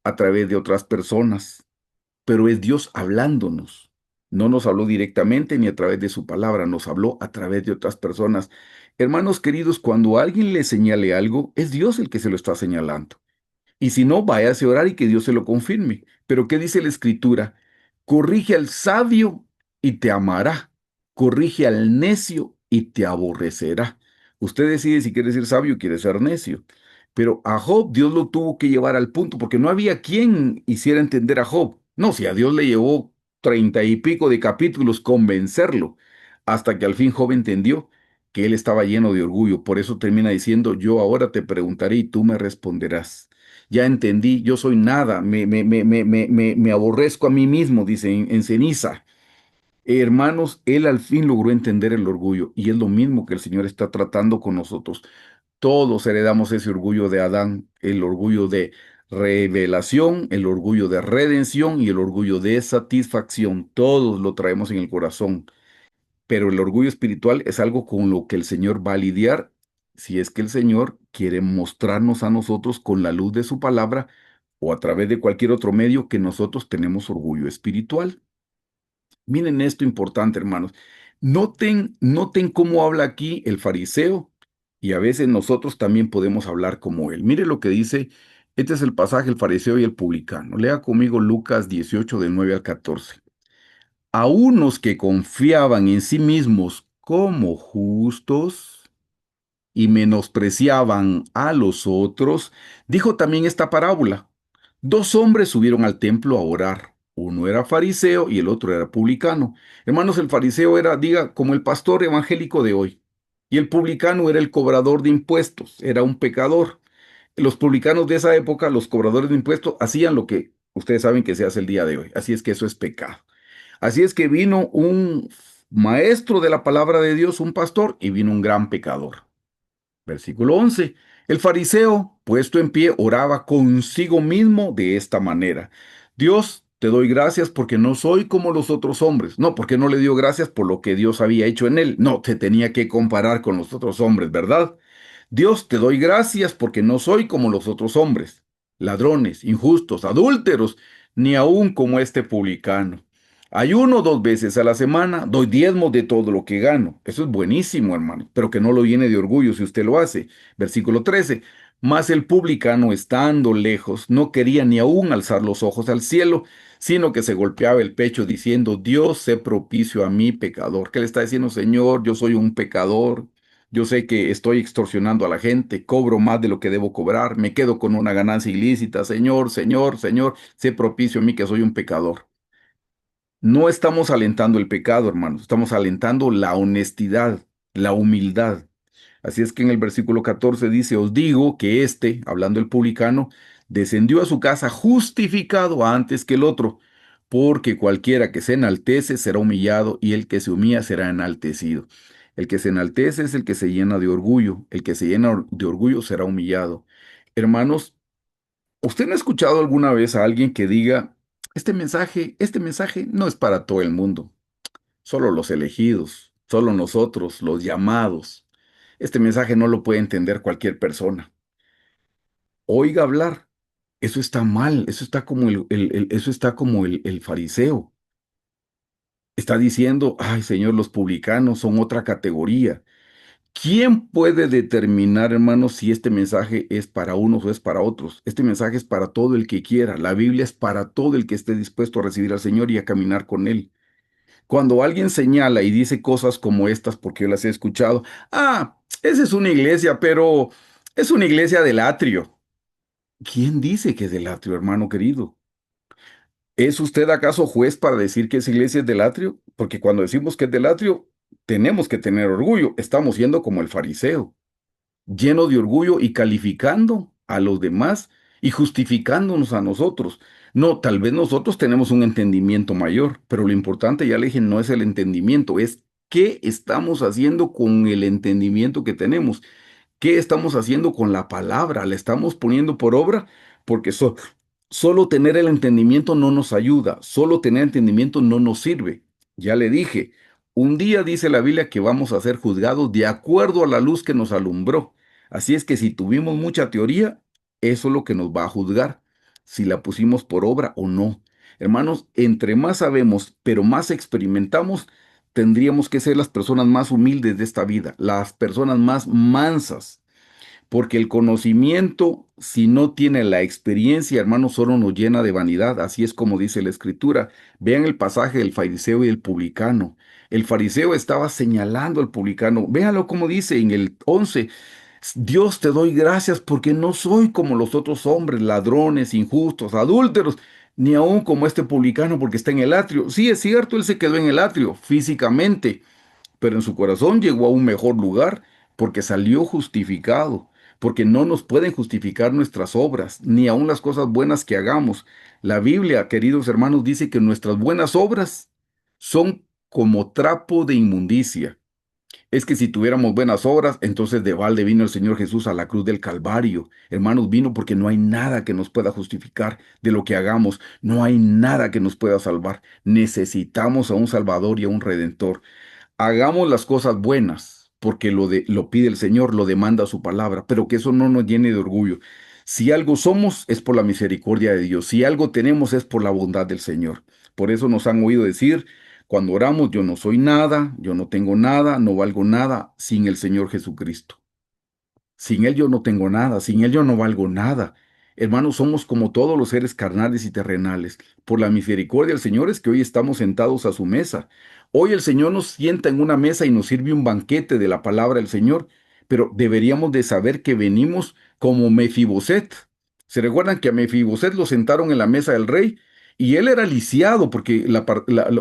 a través de otras personas, pero es Dios hablándonos. No nos habló directamente ni a través de su palabra, nos habló a través de otras personas. Hermanos queridos, cuando alguien le señale algo, es Dios el que se lo está señalando. Y si no, váyase a orar y que Dios se lo confirme. Pero ¿qué dice la Escritura? Corrige al sabio y te amará. Corrige al necio y te aborrecerá. Usted decide si quiere ser sabio o quiere ser necio. Pero a Job Dios lo tuvo que llevar al punto, porque no había quien hiciera entender a Job. No, si a Dios le llevó 30 y pico de capítulos convencerlo, hasta que al fin Job entendió que él estaba lleno de orgullo. Por eso termina diciendo, yo ahora te preguntaré y tú me responderás. Ya entendí, yo soy nada, me aborrezco a mí mismo, dice en ceniza. Hermanos, él al fin logró entender el orgullo y es lo mismo que el Señor está tratando con nosotros. Todos heredamos ese orgullo de Adán, el orgullo de revelación, el orgullo de redención y el orgullo de satisfacción. Todos lo traemos en el corazón. Pero el orgullo espiritual es algo con lo que el Señor va a lidiar si es que el Señor quiere mostrarnos a nosotros con la luz de su palabra o a través de cualquier otro medio que nosotros tenemos orgullo espiritual. Miren esto importante, hermanos. Noten cómo habla aquí el fariseo y a veces nosotros también podemos hablar como él. Mire lo que dice, este es el pasaje, el fariseo y el publicano. Lea conmigo Lucas 18 del 9 al 14. A unos que confiaban en sí mismos como justos y menospreciaban a los otros, dijo también esta parábola. Dos hombres subieron al templo a orar. Uno era fariseo y el otro era publicano. Hermanos, el fariseo era, diga, como el pastor evangélico de hoy. Y el publicano era el cobrador de impuestos, era un pecador. Los publicanos de esa época, los cobradores de impuestos, hacían lo que ustedes saben que se hace el día de hoy. Así es que eso es pecado. Así es que vino un maestro de la palabra de Dios, un pastor, y vino un gran pecador. Versículo 11. El fariseo, puesto en pie, oraba consigo mismo de esta manera. Dios, te doy gracias porque no soy como los otros hombres. No, porque no le dio gracias por lo que Dios había hecho en él. No, te tenía que comparar con los otros hombres, ¿verdad? Dios, te doy gracias porque no soy como los otros hombres, ladrones, injustos, adúlteros, ni aun como este publicano. Ayuno 2 veces a la semana, doy diezmos de todo lo que gano. Eso es buenísimo, hermano, pero que no lo llene de orgullo si usted lo hace. Versículo 13. Mas el publicano, estando lejos, no quería ni aun alzar los ojos al cielo, sino que se golpeaba el pecho diciendo, Dios, sé propicio a mí, pecador. ¿Qué le está diciendo, Señor? Yo soy un pecador. Yo sé que estoy extorsionando a la gente, cobro más de lo que debo cobrar, me quedo con una ganancia ilícita. Señor, Señor, Señor, sé propicio a mí que soy un pecador. No estamos alentando el pecado, hermanos, estamos alentando la honestidad, la humildad. Así es que en el versículo 14 dice, os digo que éste, hablando el publicano, descendió a su casa justificado antes que el otro, porque cualquiera que se enaltece será humillado y el que se humilla será enaltecido. El que se enaltece es el que se llena de orgullo, el que se llena de orgullo será humillado. Hermanos, ¿usted no ha escuchado alguna vez a alguien que diga, este mensaje no es para todo el mundo, solo los elegidos, solo nosotros, los llamados? Este mensaje no lo puede entender cualquier persona. Oiga hablar, eso está mal, eso está como eso está como el fariseo. Está diciendo, ay Señor, los publicanos son otra categoría. ¿Quién puede determinar, hermanos, si este mensaje es para unos o es para otros? Este mensaje es para todo el que quiera. La Biblia es para todo el que esté dispuesto a recibir al Señor y a caminar con Él. Cuando alguien señala y dice cosas como estas, porque yo las he escuchado, esa es una iglesia, pero es una iglesia del atrio. ¿Quién dice que es del atrio, hermano querido? ¿Es usted acaso juez para decir que esa iglesia es del atrio? Porque cuando decimos que es del atrio, tenemos que tener orgullo. Estamos siendo como el fariseo, lleno de orgullo y calificando a los demás y justificándonos a nosotros. No, tal vez nosotros tenemos un entendimiento mayor, pero lo importante, ya le dije, no es el entendimiento, es qué estamos haciendo con el entendimiento que tenemos. ¿Qué estamos haciendo con la palabra? ¿La estamos poniendo por obra? Porque solo tener el entendimiento no nos ayuda, solo tener entendimiento no nos sirve. Ya le dije, un día dice la Biblia que vamos a ser juzgados de acuerdo a la luz que nos alumbró. Así es que si tuvimos mucha teoría, eso es lo que nos va a juzgar, si la pusimos por obra o no. Hermanos, entre más sabemos, pero más experimentamos, tendríamos que ser las personas más humildes de esta vida, las personas más mansas, porque el conocimiento, si no tiene la experiencia, hermano, solo nos llena de vanidad. Así es como dice la Escritura. Vean el pasaje del fariseo y el publicano. El fariseo estaba señalando al publicano. Véanlo como dice en el 11. Dios, te doy gracias porque no soy como los otros hombres, ladrones, injustos, adúlteros, ni aun como este publicano porque está en el atrio. Sí, es cierto, él se quedó en el atrio físicamente, pero en su corazón llegó a un mejor lugar porque salió justificado, porque no nos pueden justificar nuestras obras, ni aun las cosas buenas que hagamos. La Biblia, queridos hermanos, dice que nuestras buenas obras son como trapo de inmundicia. Es que si tuviéramos buenas obras, entonces de balde vino el Señor Jesús a la cruz del Calvario. Hermanos, vino porque no hay nada que nos pueda justificar de lo que hagamos. No hay nada que nos pueda salvar. Necesitamos a un Salvador y a un Redentor. Hagamos las cosas buenas, porque lo pide el Señor, lo demanda su palabra, pero que eso no nos llene de orgullo. Si algo somos, es por la misericordia de Dios. Si algo tenemos, es por la bondad del Señor. Por eso nos han oído decir, cuando oramos, yo no soy nada, yo no tengo nada, no valgo nada sin el Señor Jesucristo. Sin Él yo no tengo nada, sin Él yo no valgo nada. Hermanos, somos como todos los seres carnales y terrenales. Por la misericordia del Señor es que hoy estamos sentados a su mesa. Hoy el Señor nos sienta en una mesa y nos sirve un banquete de la palabra del Señor, pero deberíamos de saber que venimos como Mefiboset. ¿Se recuerdan que a Mefiboset lo sentaron en la mesa del rey? Y él era lisiado porque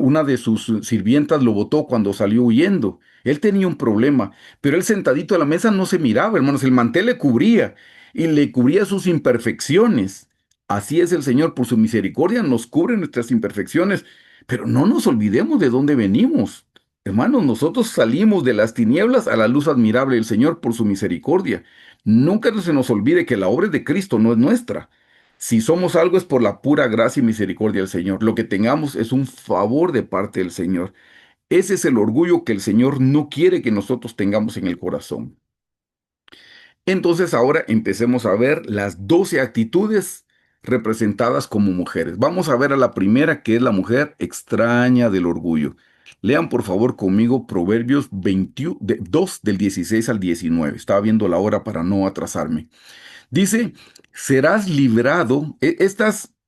una de sus sirvientas lo botó cuando salió huyendo. Él tenía un problema. Pero él sentadito a la mesa no se miraba, hermanos, el mantel le cubría y le cubría sus imperfecciones. Así es el Señor, por su misericordia nos cubre nuestras imperfecciones, pero no nos olvidemos de dónde venimos. Hermanos, nosotros salimos de las tinieblas a la luz admirable del Señor por su misericordia. Nunca se nos olvide que la obra es de Cristo, no es nuestra. Si somos algo es por la pura gracia y misericordia del Señor. Lo que tengamos es un favor de parte del Señor. Ese es el orgullo que el Señor no quiere que nosotros tengamos en el corazón. Entonces ahora empecemos a ver las 12 actitudes representadas como mujeres. Vamos a ver a la primera, que es la mujer extraña del orgullo. Lean por favor conmigo Proverbios 2 del 16 al 19. Estaba viendo la hora para no atrasarme. Dice, serás librado.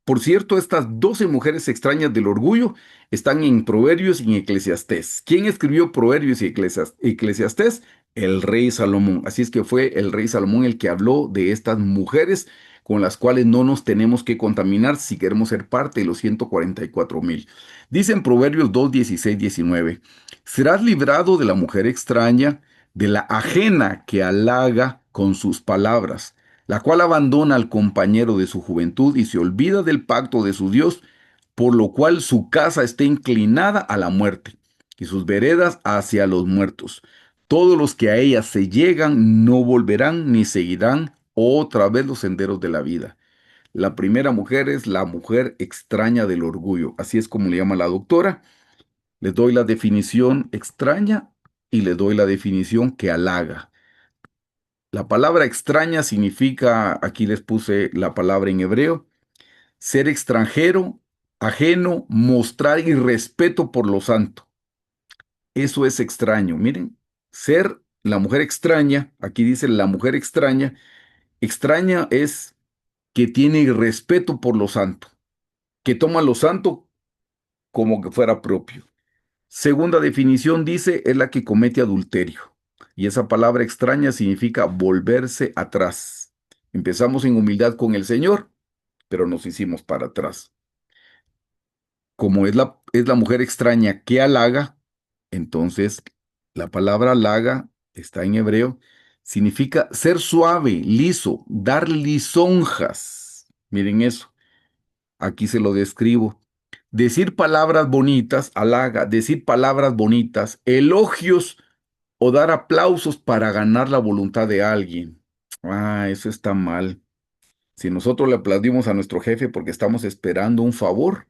Por cierto, estas 12 mujeres extrañas del orgullo están en Proverbios y en Eclesiastés. ¿Quién escribió Proverbios y Eclesiastés? El rey Salomón. Así es que fue el rey Salomón el que habló de estas mujeres con las cuales no nos tenemos que contaminar si queremos ser parte de los 144,000. Dice en Proverbios 2, 16, 19, serás librado de la mujer extraña, de la ajena que halaga con sus palabras, la cual abandona al compañero de su juventud y se olvida del pacto de su Dios, por lo cual su casa está inclinada a la muerte y sus veredas hacia los muertos. Todos los que a ella se llegan no volverán ni seguirán otra vez los senderos de la vida. La primera mujer es la mujer extraña del orgullo, así es como le llama la doctora. Les doy la definición extraña y le doy la definición que halaga. La palabra extraña significa, aquí les puse la palabra en hebreo, ser extranjero, ajeno, mostrar irrespeto por lo santo. Eso es extraño. Miren, ser la mujer extraña, aquí dice la mujer extraña, extraña es que tiene irrespeto por lo santo, que toma lo santo como que fuera propio. Segunda definición dice, es la que comete adulterio. Y esa palabra extraña significa volverse atrás. Empezamos en humildad con el Señor, pero nos hicimos para atrás. Como es la mujer extraña que halaga, entonces la palabra halaga está en hebreo, significa ser suave, liso, dar lisonjas. Miren eso, aquí se lo describo. Decir palabras bonitas, halaga, decir palabras bonitas, elogios o dar aplausos para ganar la voluntad de alguien. Ah, eso está mal. Si nosotros le aplaudimos a nuestro jefe porque estamos esperando un favor,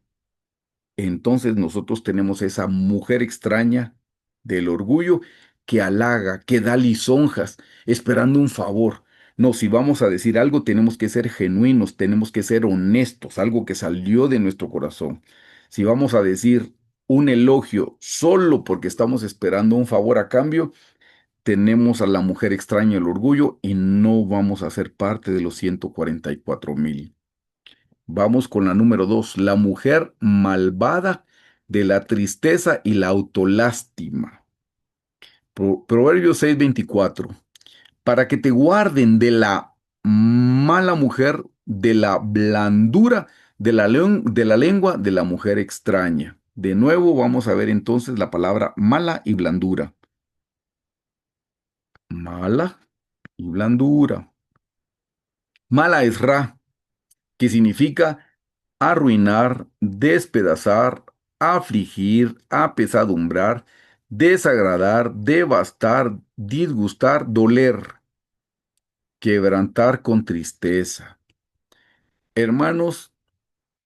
entonces nosotros tenemos esa mujer extraña del orgullo que halaga, que da lisonjas, esperando un favor. No, si vamos a decir algo, tenemos que ser genuinos, tenemos que ser honestos, algo que salió de nuestro corazón. Si vamos a decir un elogio solo porque estamos esperando un favor a cambio, tenemos a la mujer extraña del orgullo y no vamos a ser parte de los 144,000. Vamos con la número 2, la mujer malvada de la tristeza y la autolástima. Proverbios 6:24. Para que te guarden de la mala mujer, de la blandura, de la lengua de la mujer extraña. De nuevo vamos a ver entonces la palabra mala y blandura. Mala y blandura. Mala es ra, que significa arruinar, despedazar, afligir, apesadumbrar, desagradar, devastar, disgustar, doler, quebrantar con tristeza. Hermanos,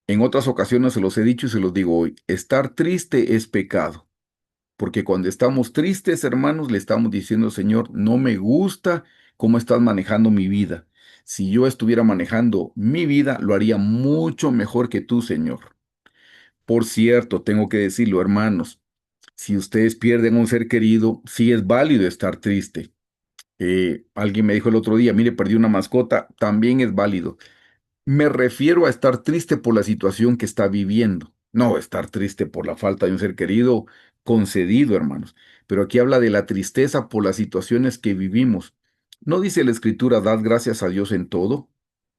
en otras ocasiones se los he dicho y se los digo hoy, estar triste es pecado, porque cuando estamos tristes, hermanos, le estamos diciendo, Señor, no me gusta cómo estás manejando mi vida. Si yo estuviera manejando mi vida, lo haría mucho mejor que tú, Señor. Por cierto, tengo que decirlo, hermanos, si ustedes pierden un ser querido, sí es válido estar triste. Alguien me dijo el otro día, mire, perdí una mascota, también es válido. Me refiero a estar triste por la situación que está viviendo. No estar triste por la falta de un ser querido concedido, hermanos. Pero aquí habla de la tristeza por las situaciones que vivimos. ¿No dice la Escritura, dad gracias a Dios en todo?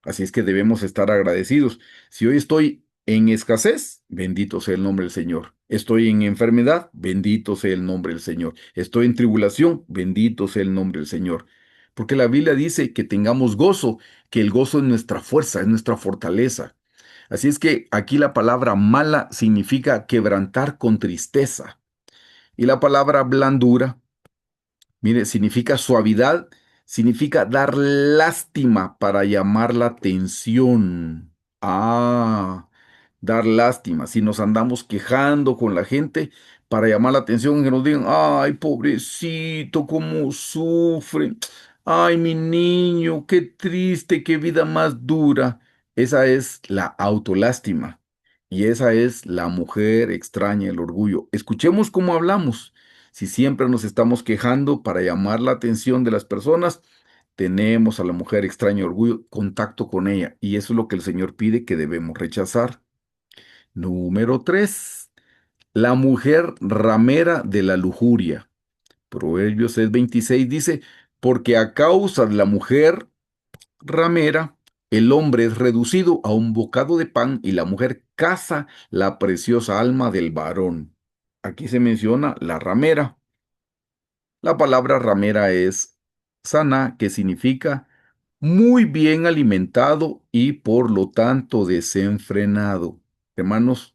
Así es que debemos estar agradecidos. Si hoy estoy en escasez, bendito sea el nombre del Señor. Estoy en enfermedad, bendito sea el nombre del Señor. Estoy en tribulación, bendito sea el nombre del Señor. Porque la Biblia dice que tengamos gozo, que el gozo es nuestra fuerza, es nuestra fortaleza. Así es que aquí la palabra mala significa quebrantar con tristeza. Y la palabra blandura, mire, significa suavidad, significa dar lástima para llamar la atención. Ah, dar lástima. Si nos andamos quejando con la gente para llamar la atención, que nos digan, ay, pobrecito, cómo sufre. Ay, mi niño, qué triste, qué vida más dura. Esa es la autolástima. Y esa es la mujer extraña, el orgullo. Escuchemos cómo hablamos. Si siempre nos estamos quejando para llamar la atención de las personas, tenemos a la mujer extraña orgullo, contacto con ella. Y eso es lo que el Señor pide que debemos rechazar. Número 3, la mujer ramera de la lujuria. Proverbios 6:26 dice, porque a causa de la mujer ramera, el hombre es reducido a un bocado de pan y la mujer caza la preciosa alma del varón. Aquí se menciona la ramera. La palabra ramera es sana, que significa muy bien alimentado y por lo tanto desenfrenado. Hermanos,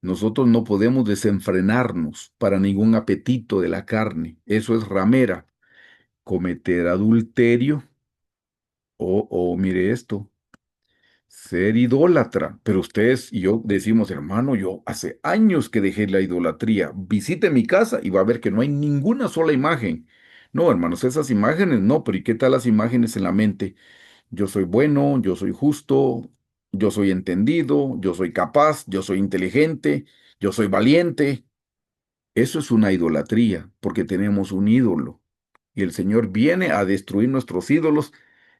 nosotros no podemos desenfrenarnos para ningún apetito de la carne. Eso es ramera. Cometer adulterio o mire esto, ser idólatra. Pero ustedes y yo decimos, hermano, yo hace años que dejé la idolatría. Visite mi casa y va a ver que no hay ninguna sola imagen. No, hermanos, esas imágenes no, pero ¿y qué tal las imágenes en la mente? Yo soy bueno, yo soy justo, yo soy entendido, yo soy capaz, yo soy inteligente, yo soy valiente. Eso es una idolatría, porque tenemos un ídolo. Y el Señor viene a destruir nuestros ídolos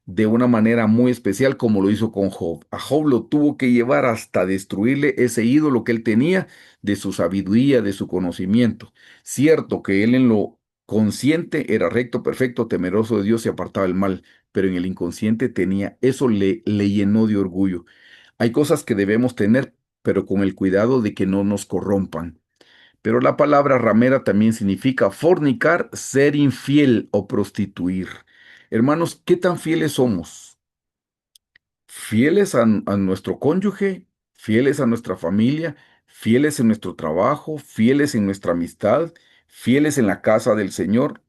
de una manera muy especial, como lo hizo con Job. A Job lo tuvo que llevar hasta destruirle ese ídolo que él tenía de su sabiduría, de su conocimiento. Cierto que él en lo consciente era recto, perfecto, temeroso de Dios y apartaba el mal, pero en el inconsciente tenía, eso le llenó de orgullo. Hay cosas que debemos tener, pero con el cuidado de que no nos corrompan. Pero la palabra ramera también significa fornicar, ser infiel o prostituir. Hermanos, ¿qué tan fieles somos? ¿Fieles a nuestro cónyuge? ¿Fieles a nuestra familia? ¿Fieles en nuestro trabajo? ¿Fieles en nuestra amistad? ¿Fieles en la casa del Señor?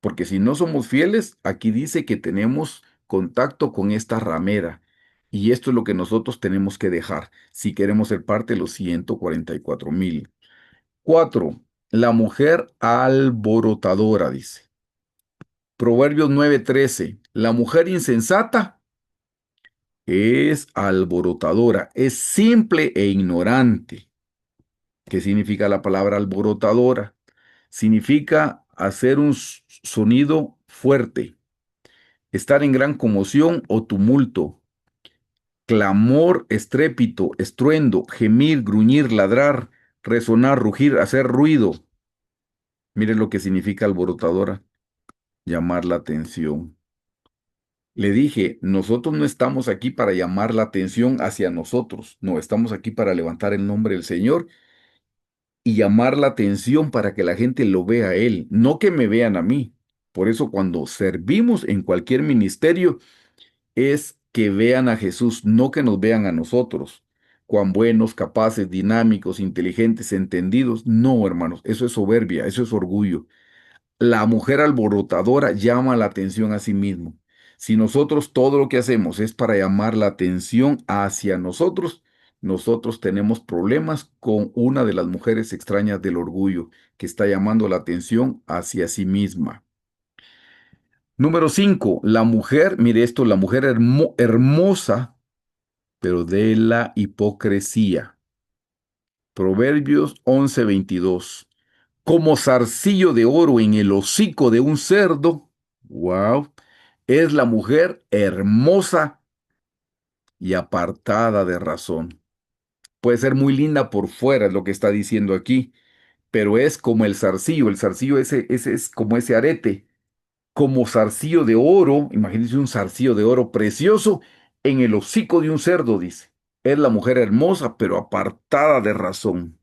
Porque si no somos fieles, aquí dice que tenemos contacto con esta ramera. Y esto es lo que nosotros tenemos que dejar si queremos ser parte de los 144,000. 4. La mujer alborotadora, dice. Proverbios 9:13. La mujer insensata es alborotadora, es simple e ignorante. ¿Qué significa la palabra alborotadora? Significa hacer un sonido fuerte, estar en gran conmoción o tumulto, clamor, estrépito, estruendo, gemir, gruñir, ladrar, resonar, rugir, hacer ruido. Miren lo que significa alborotadora. Llamar la atención. Le dije, nosotros no estamos aquí para llamar la atención hacia nosotros, no, estamos aquí para levantar el nombre del Señor y llamar la atención para que la gente lo vea a Él, no que me vean a mí. Por eso cuando servimos en cualquier ministerio es que vean a Jesús, no que nos vean a nosotros. Cuán buenos, capaces, dinámicos, inteligentes, entendidos. No, hermanos, eso es soberbia, eso es orgullo. La mujer alborotadora llama la atención a sí mismo. Si nosotros todo lo que hacemos es para llamar la atención hacia nosotros, nosotros tenemos problemas con una de las mujeres extrañas del orgullo, que está llamando la atención hacia sí misma. Número 5, la mujer, mire esto, la mujer hermosa, pero de la hipocresía. Proverbios 11:22. Como zarcillo de oro en el hocico de un cerdo, wow, es la mujer hermosa y apartada de razón. Puede ser muy linda por fuera, es lo que está diciendo aquí, pero es como el zarcillo ese es como ese arete, como zarcillo de oro, imagínense un zarcillo de oro precioso en el hocico de un cerdo, dice. Es la mujer hermosa, pero apartada de razón.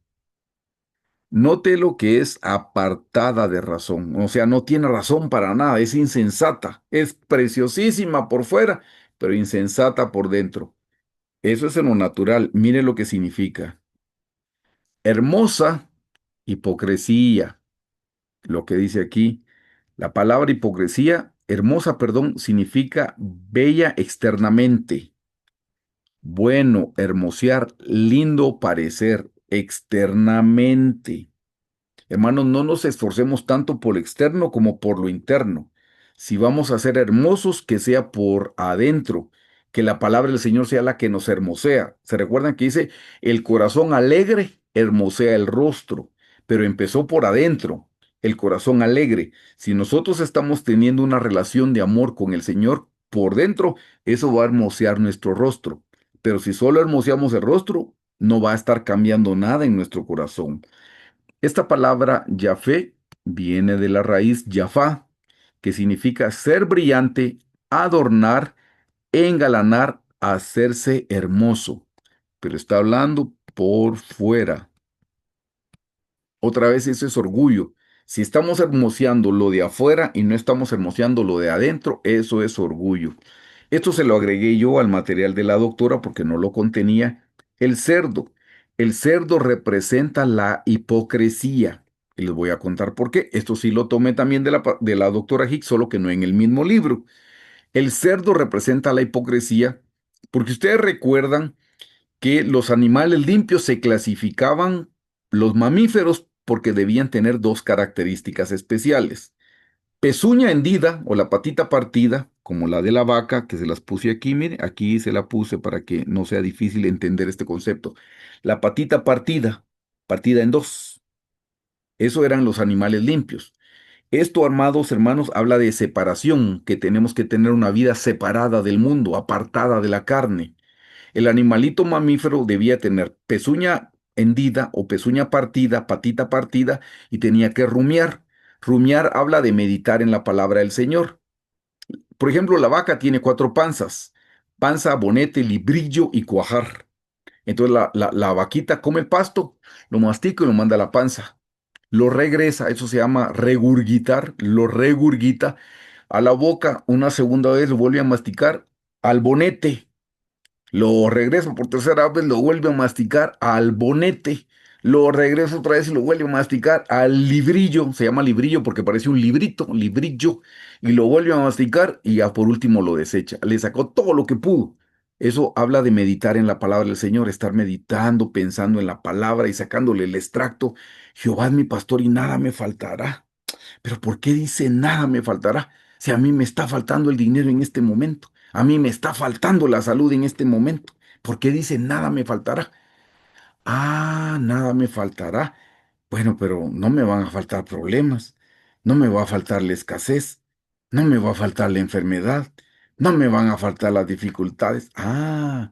Note lo que es apartada de razón, o sea, no tiene razón para nada, es insensata, es preciosísima por fuera, pero insensata por dentro. Eso es en lo natural, mire lo que significa. Hermosa, hipocresía, lo que dice aquí. La palabra hipocresía, hermosa, perdón, significa bella externamente, bueno, hermosear, lindo parecer, externamente. Hermanos, no nos esforcemos tanto por lo externo como por lo interno. Si vamos a ser hermosos, que sea por adentro, que la palabra del Señor sea la que nos hermosea. ¿Se recuerdan que dice, el corazón alegre hermosea el rostro? Pero empezó por adentro, el corazón alegre. Si nosotros estamos teniendo una relación de amor con el Señor por dentro, eso va a hermosear nuestro rostro. Pero si solo hermoseamos el rostro, no va a estar cambiando nada en nuestro corazón. Esta palabra Jafé viene de la raíz Jafá, que significa ser brillante, adornar, engalanar, hacerse hermoso. Pero está hablando por fuera. Otra vez eso es orgullo. Si estamos hermoseando lo de afuera y no estamos hermoseando lo de adentro, eso es orgullo. Esto se lo agregué yo al material de la doctora porque no lo contenía. El cerdo. El cerdo representa la hipocresía. Y les voy a contar por qué. Esto sí lo tomé también de la doctora Hicks, solo que no en el mismo libro. El cerdo representa la hipocresía porque ustedes recuerdan que los animales limpios se clasificaban los mamíferos porque debían tener dos características especiales. Pezuña hendida o la patita partida, como la de la vaca, que se las puse aquí, mire, aquí se la puse para que no sea difícil entender este concepto. La patita partida, partida en dos. Eso eran los animales limpios. Esto, amados hermanos, habla de separación, que tenemos que tener una vida separada del mundo, apartada de la carne. El animalito mamífero debía tener pezuña hendida o pezuña partida, patita partida, y tenía que rumiar. Rumiar habla de meditar en la palabra del Señor. Por ejemplo, la vaca tiene cuatro panzas: panza, bonete, librillo y cuajar. Entonces la vaquita come el pasto, lo mastica y lo manda a la panza. Lo regresa, eso se llama regurgitar, lo regurgita a la boca una segunda vez, lo vuelve a masticar al bonete. Lo regresa por tercera vez, lo vuelve a masticar al bonete. Lo regresa otra vez y lo vuelve a masticar al librillo. Se llama librillo porque parece un librito, librillo. Y lo vuelve a masticar y ya por último lo desecha. Le sacó todo lo que pudo. Eso habla de meditar en la palabra del Señor, estar meditando, pensando en la palabra y sacándole el extracto. Jehová es mi pastor y nada me faltará. Pero ¿por qué dice nada me faltará? Si a mí me está faltando el dinero en este momento, a mí me está faltando la salud en este momento, ¿por qué dice nada me faltará? Ah, nada me faltará. Bueno, pero no me van a faltar problemas, no me va a faltar la escasez, no me va a faltar la enfermedad, no me van a faltar las dificultades. Ah,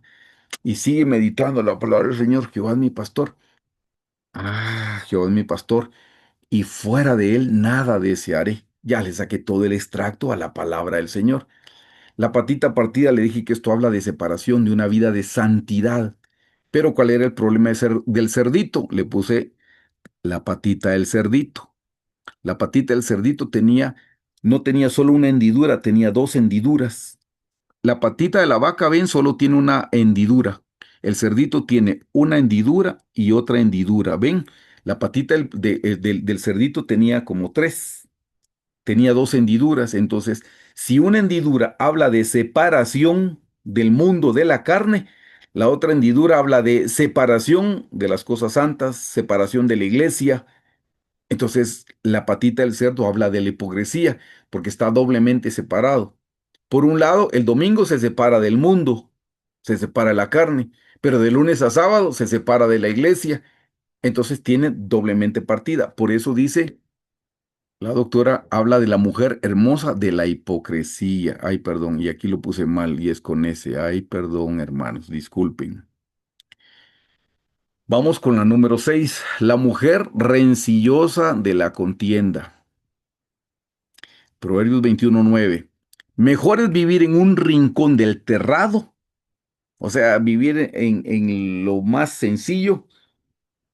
y sigue meditando la palabra del Señor, Jehová es mi pastor. Ah, Jehová es mi pastor y fuera de él nada desearé. Ya le saqué todo el extracto a la palabra del Señor. La patita partida le dije que esto habla de separación, de una vida de santidad. Pero ¿cuál era el problema del cerdito? Le puse la patita del cerdito. La patita del cerdito no tenía solo una hendidura, tenía dos hendiduras. La patita de la vaca, ven, solo tiene una hendidura. El cerdito tiene una hendidura y otra hendidura. Ven, la patita del cerdito tenía como tres, tenía dos hendiduras. Entonces, si una hendidura habla de separación del mundo de la carne, la otra hendidura habla de separación de las cosas santas, separación de la iglesia. Entonces, la patita del cerdo habla de la hipocresía, porque está doblemente separado. Por un lado, el domingo se separa del mundo, se separa de la carne, pero de lunes a sábado se separa de la iglesia. Entonces tiene doblemente partida. Por eso dice, la doctora habla de la mujer hermosa de la hipocresía. Ay, perdón, y aquí lo puse mal y es con ese. Ay, perdón, hermanos, disculpen. Vamos con la número 6, la mujer rencillosa de la contienda. Proverbios 21:9. Mejor es vivir en un rincón del terrado, o sea, vivir en lo más sencillo,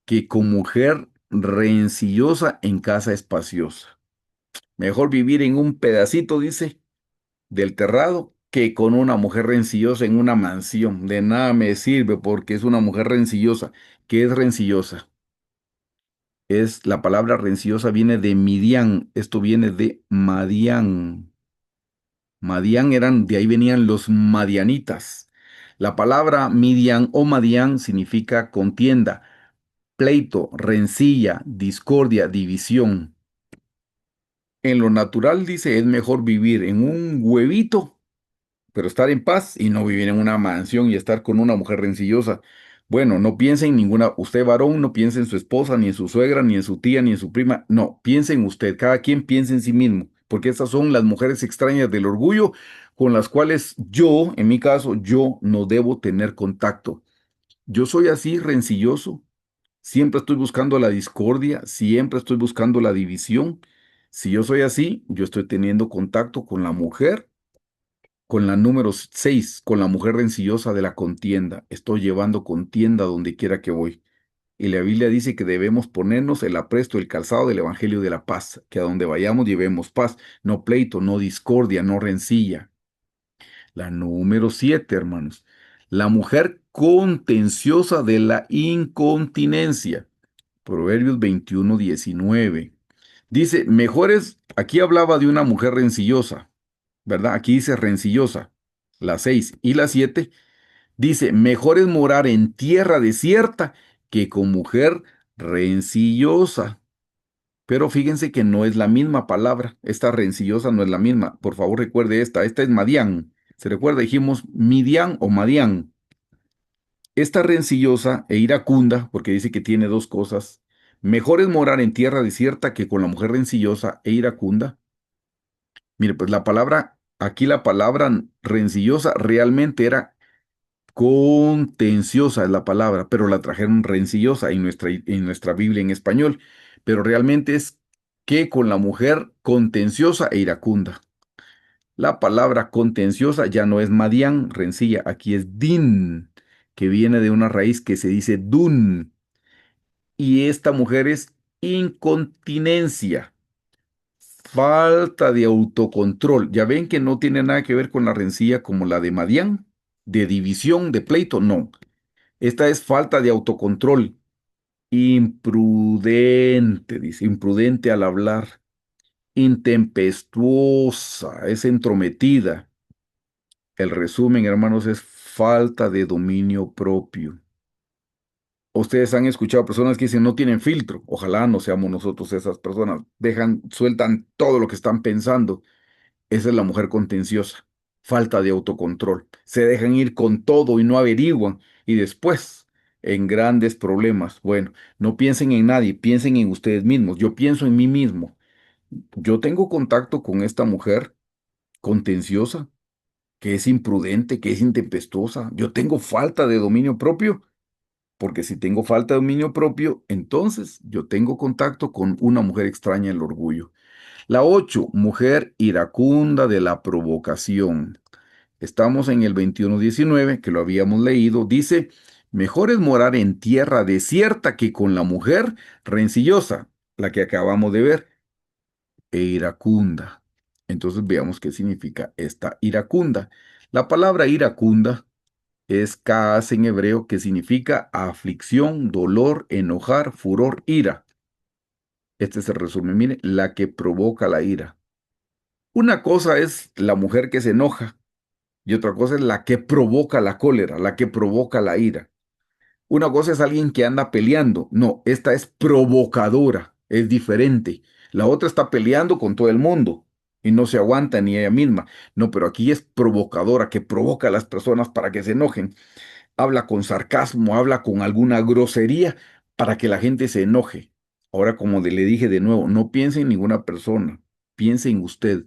que con mujer rencillosa en casa espaciosa. Mejor vivir en un pedacito, dice, del terrado, que con una mujer rencillosa en una mansión. De nada me sirve porque es una mujer rencillosa. ¿Qué es rencillosa? La palabra rencillosa viene de Midian, esto viene de Madián. Madián de ahí venían los madianitas. La palabra Midian o Madián significa contienda, pleito, rencilla, discordia, división. En lo natural, dice, es mejor vivir en un huevito, pero estar en paz y no vivir en una mansión y estar con una mujer rencillosa. Bueno, no piense en ninguna, usted varón, no piense en su esposa, ni en su suegra, ni en su tía, ni en su prima. No, piense en usted, cada quien piense en sí mismo, porque esas son las mujeres extrañas del orgullo con las cuales yo, en mi caso, yo no debo tener contacto. Yo soy así, rencilloso, siempre estoy buscando la discordia, siempre estoy buscando la división. Si yo soy así, yo estoy teniendo contacto con la mujer, con la número 6, con la mujer rencillosa de la contienda. Estoy llevando contienda donde quiera que voy. y la Biblia dice que debemos ponernos el apresto, el calzado del Evangelio de la paz, que a donde vayamos llevemos paz, no pleito, no discordia, no rencilla. La número 7, hermanos, la mujer contenciosa de la incontinencia. Proverbios 21:19. Dice, mejores, aquí hablaba de una mujer rencillosa, ¿verdad? Aquí dice rencillosa, la 6 y la 7. Dice, mejor es morar en tierra desierta que con mujer rencillosa. Pero fíjense que no es la misma palabra. Esta rencillosa no es la misma. Por favor, recuerde esta. Esta es Madián. ¿Se recuerda? Dijimos Midian o Madián. Esta rencillosa e iracunda, porque dice que tiene dos cosas. Mejor es morar en tierra desierta que con la mujer rencillosa e iracunda. Mire, pues aquí la palabra rencillosa realmente era contenciosa es la palabra, pero la trajeron rencillosa en nuestra Biblia en español. Pero realmente es que con la mujer contenciosa e iracunda. La palabra contenciosa ya no es Madián, rencilla, aquí es din, que viene de una raíz que se dice dun. Y esta mujer es incontinencia, falta de autocontrol. Ya ven que no tiene nada que ver con la rencilla como la de Madián, de división, de pleito, no. Esta es falta de autocontrol. Imprudente, dice, imprudente al hablar. Intempestuosa, es entrometida. El resumen, hermanos, es falta de dominio propio. Ustedes han escuchado personas que dicen no tienen filtro. Ojalá no seamos nosotros esas personas. Sueltan todo lo que están pensando. Esa es la mujer contenciosa. Falta de autocontrol. Se dejan ir con todo y no averiguan. Y después, en grandes problemas. Bueno, no piensen en nadie, piensen en ustedes mismos. Yo pienso en mí mismo. Yo tengo contacto con esta mujer contenciosa, que es imprudente, que es intempestuosa. Yo tengo falta de dominio propio, porque si tengo falta de dominio propio, entonces yo tengo contacto con una mujer extraña el orgullo. La 8, mujer iracunda de la provocación. Estamos en el 21:19, que lo habíamos leído. Dice, mejor es morar en tierra desierta que con la mujer rencillosa, la que acabamos de ver, e iracunda. Entonces veamos qué significa esta iracunda. La palabra iracunda es kaas en hebreo, que significa aflicción, dolor, enojar, furor, ira. Este es el resumen. Mire, la que provoca la ira. Una cosa es la mujer que se enoja y otra cosa es la que provoca la cólera, la que provoca la ira. Una cosa es alguien que anda peleando. No, esta es provocadora, es diferente. La otra está peleando con todo el mundo y no se aguanta ni ella misma. No, pero aquí es provocadora, que provoca a las personas para que se enojen. Habla con sarcasmo, habla con alguna grosería para que la gente se enoje. Ahora, como le dije de nuevo, no piense en ninguna persona, piense en usted.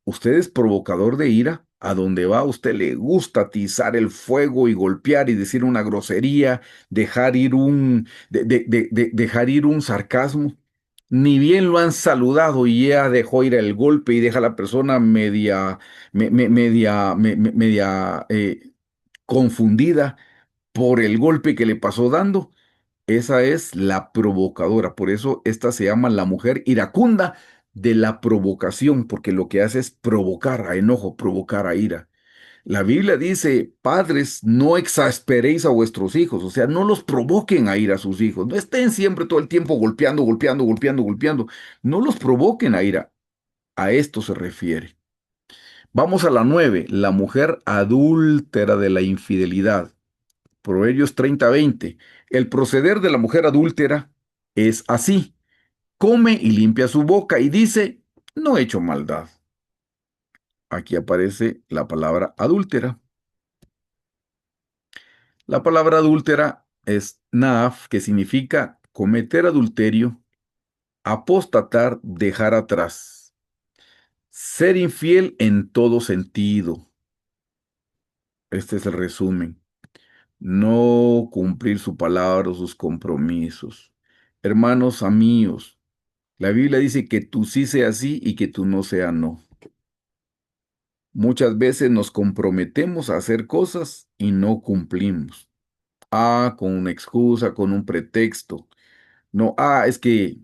Usted es provocador de ira. A donde va, a usted le gusta atizar el fuego y golpear y decir una grosería, dejar ir un sarcasmo. Ni bien lo han saludado y ya dejó ir el golpe y deja a la persona media confundida por el golpe que le pasó dando. Esa es la provocadora. Por eso esta se llama la mujer iracunda de la provocación, porque lo que hace es provocar a enojo, provocar a ira. La Biblia dice, padres, no exasperéis a vuestros hijos, o sea, no los provoquen a ir a sus hijos, no estén siempre todo el tiempo golpeando, golpeando, golpeando, golpeando, no los provoquen a ira. A esto se refiere. Vamos a la 9, la mujer adúltera de la infidelidad. Proverbios 30:20. El proceder de la mujer adúltera es así. Come y limpia su boca y dice, no he hecho maldad. Aquí aparece la palabra adúltera. La palabra adúltera es naaf, que significa cometer adulterio, apostatar, dejar atrás, ser infiel en todo sentido. Este es el resumen. No cumplir su palabra o sus compromisos. Hermanos, amigos, la Biblia dice que tú sí sea sí y que tú no sea no. Muchas veces nos comprometemos a hacer cosas y no cumplimos. Ah, con una excusa, con un pretexto. No, es que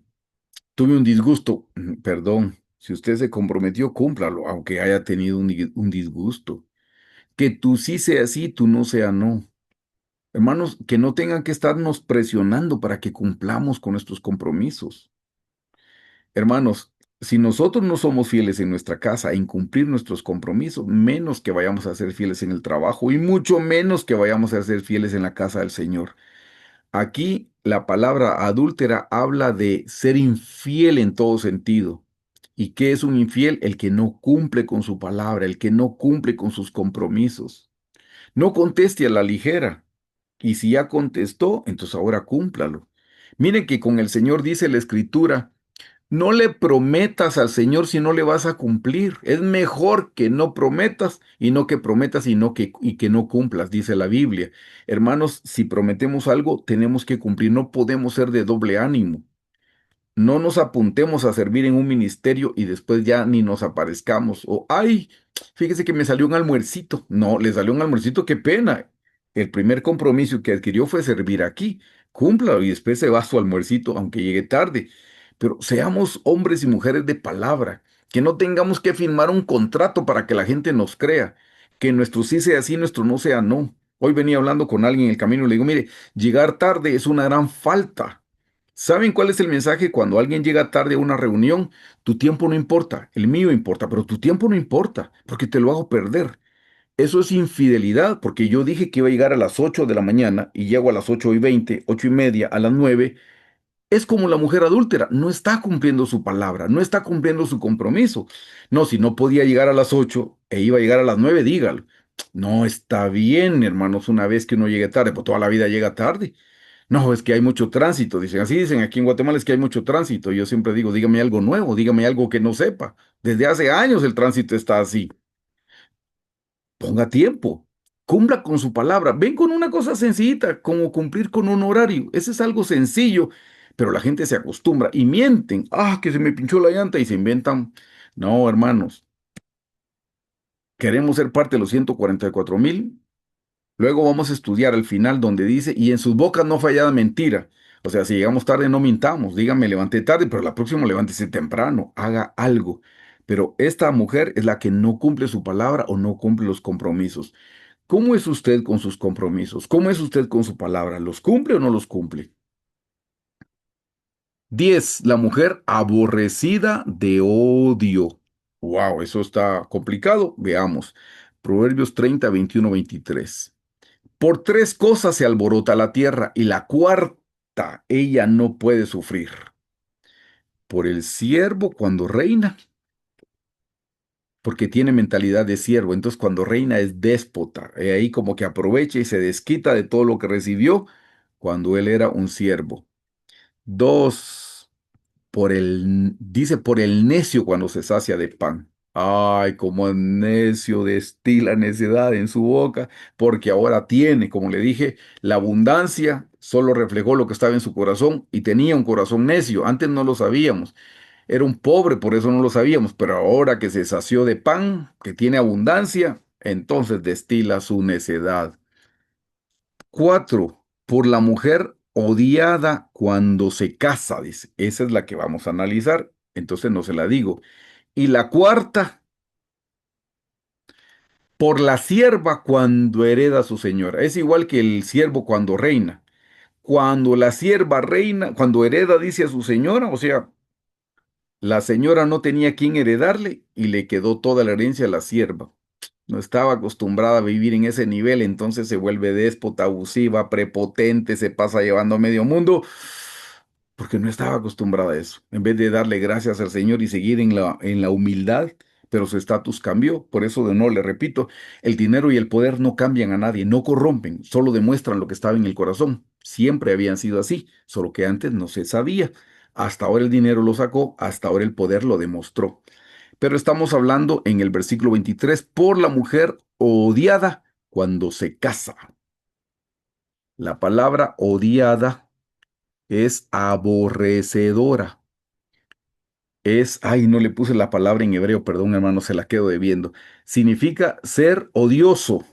tuve un disgusto. Perdón, si usted se comprometió, cúmplalo, aunque haya tenido un disgusto. Que tú sí sea sí, tú no sea no. Hermanos, que no tengan que estarnos presionando para que cumplamos con nuestros compromisos. Hermanos, si nosotros no somos fieles en nuestra casa en cumplir nuestros compromisos, menos que vayamos a ser fieles en el trabajo y mucho menos que vayamos a ser fieles en la casa del Señor. Aquí la palabra adúltera habla de ser infiel en todo sentido. ¿Y qué es un infiel? El que no cumple con su palabra, el que no cumple con sus compromisos. No conteste a la ligera. Y si ya contestó, entonces ahora cúmplalo. Miren que con el Señor dice la Escritura, no le prometas al Señor si no le vas a cumplir. Es mejor que no prometas y no que prometas y que no cumplas, dice la Biblia. Hermanos, si prometemos algo, tenemos que cumplir. No podemos ser de doble ánimo. No nos apuntemos a servir en un ministerio y después ya ni nos aparezcamos. O, ay, fíjese que me salió un almuercito. No, le salió un almuercito, qué pena. El primer compromiso que adquirió fue servir aquí. Cúmplalo y después se va a su almuercito, aunque llegue tarde. Pero seamos hombres y mujeres de palabra, que no tengamos que firmar un contrato para que la gente nos crea, que nuestro sí sea sí, nuestro no sea no. Hoy venía hablando con alguien en el camino y le digo, mire, llegar tarde es una gran falta. ¿Saben cuál es el mensaje cuando alguien llega tarde a una reunión? Tu tiempo no importa, el mío importa, pero tu tiempo no importa, porque te lo hago perder. Eso es infidelidad, porque yo dije que iba a llegar a las 8 de la mañana y llego a las 8:20, 8:30, a las 9. Es como la mujer adúltera, no está cumpliendo su palabra, no está cumpliendo su compromiso. No, si no podía llegar a las 8 e iba a llegar a las 9, dígalo. No está bien, hermanos, una vez que uno llegue tarde, pues toda la vida llega tarde. No, es que hay mucho tránsito, dicen, así dicen aquí en Guatemala es que hay mucho tránsito. Yo siempre digo, dígame algo nuevo, dígame algo que no sepa. Desde hace años el tránsito está así. Ponga tiempo, cumpla con su palabra. Ven con una cosa sencillita, como cumplir con un horario. Ese es algo sencillo, pero la gente se acostumbra y mienten. Ah, que se me pinchó la llanta y se inventan. No, hermanos, queremos ser parte de los 144,000. Luego vamos a estudiar al final donde dice, y en sus bocas no fallada mentira. O sea, si llegamos tarde, no mintamos. Dígame, levanté tarde, pero la próxima levántese temprano, haga algo. Pero esta mujer es la que no cumple su palabra o no cumple los compromisos. ¿Cómo es usted con sus compromisos? ¿Cómo es usted con su palabra? ¿Los cumple o no los cumple? 10. La mujer aborrecida de odio. Wow, eso está complicado. Veamos. Proverbios 30, 21, 23. Por tres cosas se alborota la tierra y la cuarta ella no puede sufrir. Por el siervo cuando reina, porque tiene mentalidad de siervo, entonces cuando reina es déspota, y ahí como que aprovecha y se desquita de todo lo que recibió cuando él era un siervo. Dos, dice por el necio cuando se sacia de pan. Ay, como el necio destila necedad en su boca, porque ahora tiene, como le dije, la abundancia solo reflejó lo que estaba en su corazón y tenía un corazón necio. Antes no lo sabíamos. Era un pobre, por eso no lo sabíamos, pero ahora que se sació de pan, que tiene abundancia, entonces destila su necedad. 4. Por la mujer odiada cuando se casa, dice. Esa es la que vamos a analizar, entonces no se la digo. Y la cuarta, por la sierva cuando hereda a su señora. Es igual que el siervo cuando reina. Cuando la sierva reina, cuando hereda, dice a su señora, o sea, la señora no tenía quien heredarle y le quedó toda la herencia a la sierva. No estaba acostumbrada a vivir en ese nivel, entonces se vuelve déspota, abusiva, prepotente, se pasa llevando a medio mundo, porque no estaba acostumbrada a eso. En vez de darle gracias al Señor y seguir en la humildad, pero su estatus cambió. Por eso de no le repito, el dinero y el poder no cambian a nadie, no corrompen, solo demuestran lo que estaba en el corazón. Siempre habían sido así, solo que antes no se sabía. Hasta ahora el dinero lo sacó, hasta ahora el poder lo demostró. Pero estamos hablando en el versículo 23 por la mujer odiada cuando se casa. La palabra odiada es aborrecedora. Ay, no le puse la palabra en hebreo, perdón hermano, se la quedo debiendo. Significa ser odioso,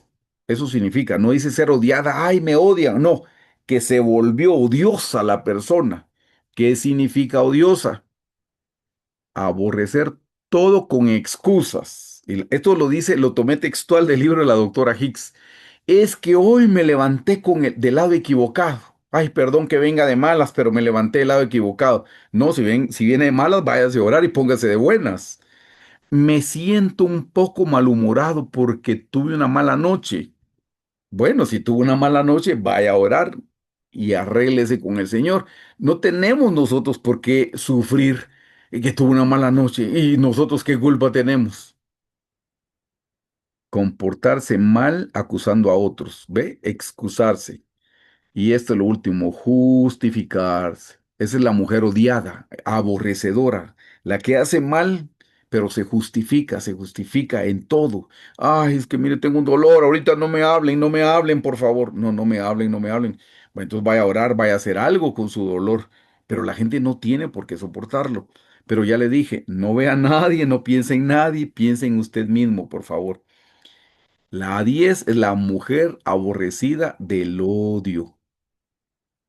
Eso significa, no dice ser odiada, ay, me odian, no, que se volvió odiosa la persona. ¿Qué significa odiosa? Aborrecer todo con excusas. Y esto lo dice, lo tomé textual del libro de la doctora Hicks. Es que hoy me levanté del lado equivocado. Ay, perdón que venga de malas, pero me levanté del lado equivocado. No, si viene de malas, váyase a orar y póngase de buenas. Me siento un poco malhumorado porque tuve una mala noche. Bueno, si tuvo una mala noche, vaya a orar y arréglese con el Señor. No tenemos nosotros por qué sufrir que tuvo una mala noche y nosotros qué culpa tenemos. Comportarse mal acusando a otros, ¿ve? Excusarse. Y esto es lo último, justificarse. Esa es la mujer odiada, aborrecedora, la que hace mal, pero se justifica en todo. Ay, es que mire, tengo un dolor, ahorita no me hablen, no me hablen, por favor. No, no me hablen, no me hablen. Bueno, entonces vaya a orar, vaya a hacer algo con su dolor, pero la gente no tiene por qué soportarlo. Pero ya le dije, no vea a nadie, no piense en nadie, piense en usted mismo, por favor. La 10 es la mujer aborrecida del odio.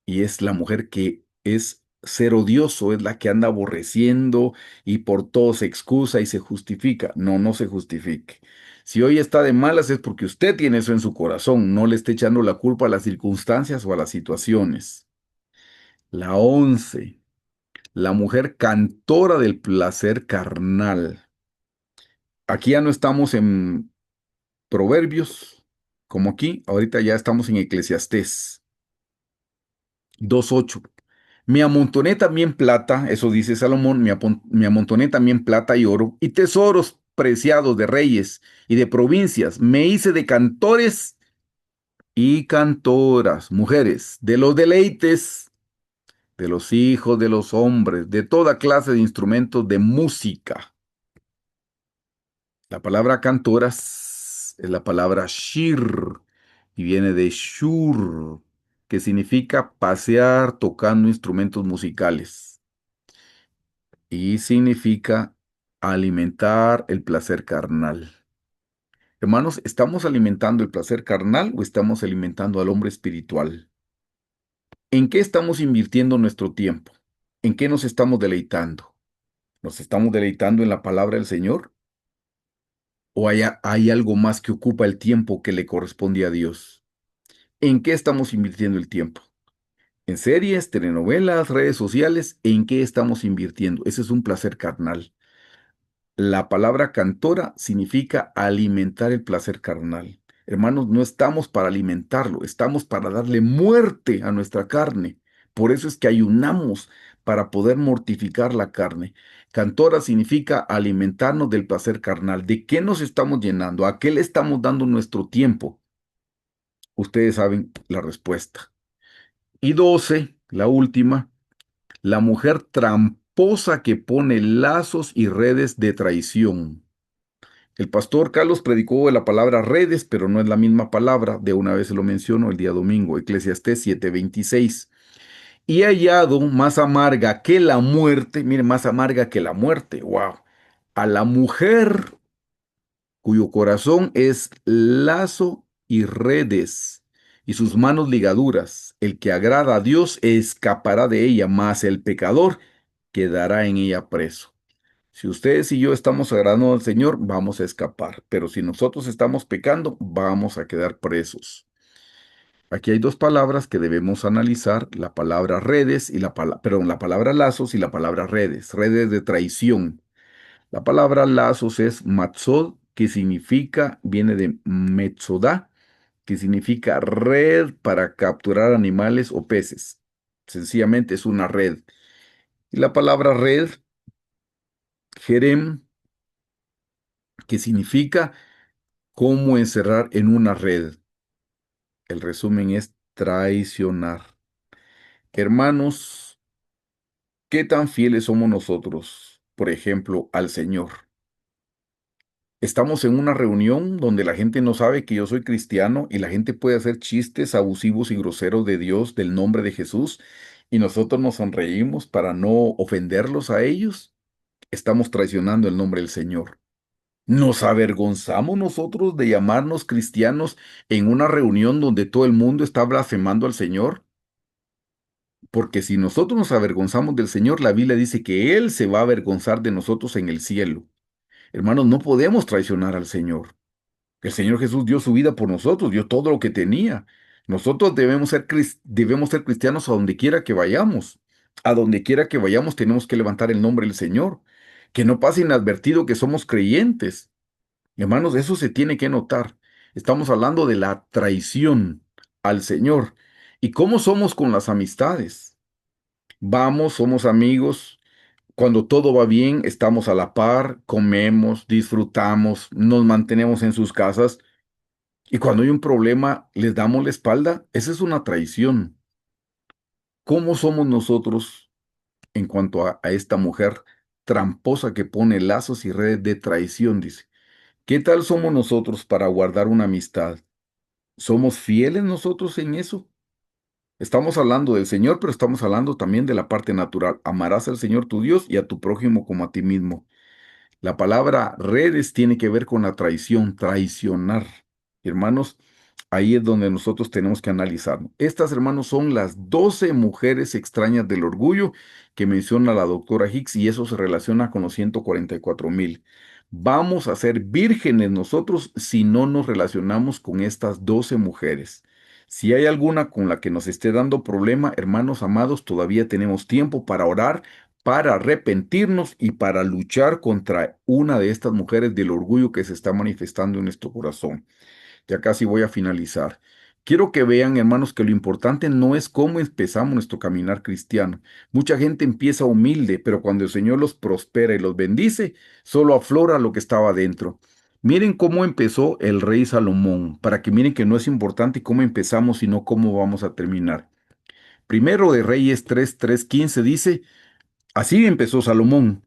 Y es la mujer que es ser odioso, es la que anda aborreciendo y por todo se excusa y se justifica. No, no se justifique. Si hoy está de malas es porque usted tiene eso en su corazón, no le esté echando la culpa a las circunstancias o a las situaciones. La 11, la mujer cantora del placer carnal. Aquí ya no estamos en Proverbios, como aquí, ahorita ya estamos en Eclesiastés 2:8. Me amontoné también plata, eso dice Salomón, me amontoné también plata y oro, y tesoros preciados de reyes y de provincias. Me hice de cantores y cantoras, mujeres, de los deleites, de los hijos de los hombres, de toda clase de instrumentos de música. La palabra cantoras es la palabra shir y viene de shur, que significa pasear tocando instrumentos musicales. Y significa alimentar el placer carnal. Hermanos, ¿estamos alimentando el placer carnal o estamos alimentando al hombre espiritual? ¿En qué estamos invirtiendo nuestro tiempo? ¿En qué nos estamos deleitando? ¿Nos estamos deleitando en la palabra del Señor? ¿O hay algo más que ocupa el tiempo que le corresponde a Dios? ¿En qué estamos invirtiendo el tiempo? ¿En series, telenovelas, redes sociales? ¿En qué estamos invirtiendo? Ese es un placer carnal. La palabra cantora significa alimentar el placer carnal. Hermanos, no estamos para alimentarlo, estamos para darle muerte a nuestra carne. Por eso es que ayunamos para poder mortificar la carne. Cantora significa alimentarnos del placer carnal. ¿De qué nos estamos llenando? ¿A qué le estamos dando nuestro tiempo? Ustedes saben la respuesta. Y 12, la última, la mujer tramposa que pone lazos y redes de traición. El pastor Carlos predicó la palabra redes, pero no es la misma palabra. De una vez se lo menciono el día domingo, Eclesiastés 7:26. Y he hallado más amarga que la muerte, mire, más amarga que la muerte, wow. A la mujer cuyo corazón es lazo y redes, y sus manos ligaduras. El que agrada a Dios escapará de ella, mas el pecador quedará en ella preso. Si ustedes y yo estamos agradando al Señor, vamos a escapar. Pero si nosotros estamos pecando, vamos a quedar presos. Aquí hay dos palabras que debemos analizar, la palabra redes y perdón, la palabra lazos y la palabra redes, redes de traición. La palabra lazos es matzod, que significa, viene de metzodá, que significa red para capturar animales o peces. Sencillamente es una red. Y la palabra red, jerem, que significa cómo encerrar en una red. El resumen es traicionar. Hermanos, ¿qué tan fieles somos nosotros, por ejemplo, al Señor? Estamos en una reunión donde la gente no sabe que yo soy cristiano y la gente puede hacer chistes abusivos y groseros de Dios, del nombre de Jesús, y nosotros nos sonreímos para no ofenderlos a ellos. Estamos traicionando el nombre del Señor. ¿Nos avergonzamos nosotros de llamarnos cristianos en una reunión donde todo el mundo está blasfemando al Señor? Porque si nosotros nos avergonzamos del Señor, la Biblia dice que Él se va a avergonzar de nosotros en el cielo. Hermanos, no podemos traicionar al Señor. El Señor Jesús dio su vida por nosotros, dio todo lo que tenía. Nosotros debemos ser cristianos a donde quiera que vayamos. A donde quiera que vayamos tenemos que levantar el nombre del Señor. Que no pase inadvertido que somos creyentes. Hermanos, eso se tiene que notar. Estamos hablando de la traición al Señor. ¿Y cómo somos con las amistades? Vamos, somos amigos. Cuando todo va bien, estamos a la par, comemos, disfrutamos, nos mantenemos en sus casas. Y cuando hay un problema, les damos la espalda. Esa es una traición. ¿Cómo somos nosotros en cuanto a esta mujer tramposa que pone lazos y redes de traición? Dice. ¿Qué tal somos nosotros para guardar una amistad? ¿Somos fieles nosotros en eso? Estamos hablando del Señor, pero estamos hablando también de la parte natural. Amarás al Señor tu Dios y a tu prójimo como a ti mismo. La palabra redes tiene que ver con la traición, traicionar. Hermanos, ahí es donde nosotros tenemos que analizar. Estas, hermanos, son las 12 mujeres extrañas del orgullo que menciona la doctora Hicks y eso se relaciona con los 144,000. Vamos a ser vírgenes nosotros si no nos relacionamos con estas 12 mujeres. Si hay alguna con la que nos esté dando problema, hermanos amados, todavía tenemos tiempo para orar, para arrepentirnos y para luchar contra una de estas mujeres del orgullo que se está manifestando en nuestro corazón. Ya casi voy a finalizar. Quiero que vean, hermanos, que lo importante no es cómo empezamos nuestro caminar cristiano. Mucha gente empieza humilde, pero cuando el Señor los prospera y los bendice, solo aflora lo que estaba dentro. Miren cómo empezó el rey Salomón, para que miren que no es importante cómo empezamos, sino cómo vamos a terminar. Primero de Reyes 3:15 dice, así empezó Salomón.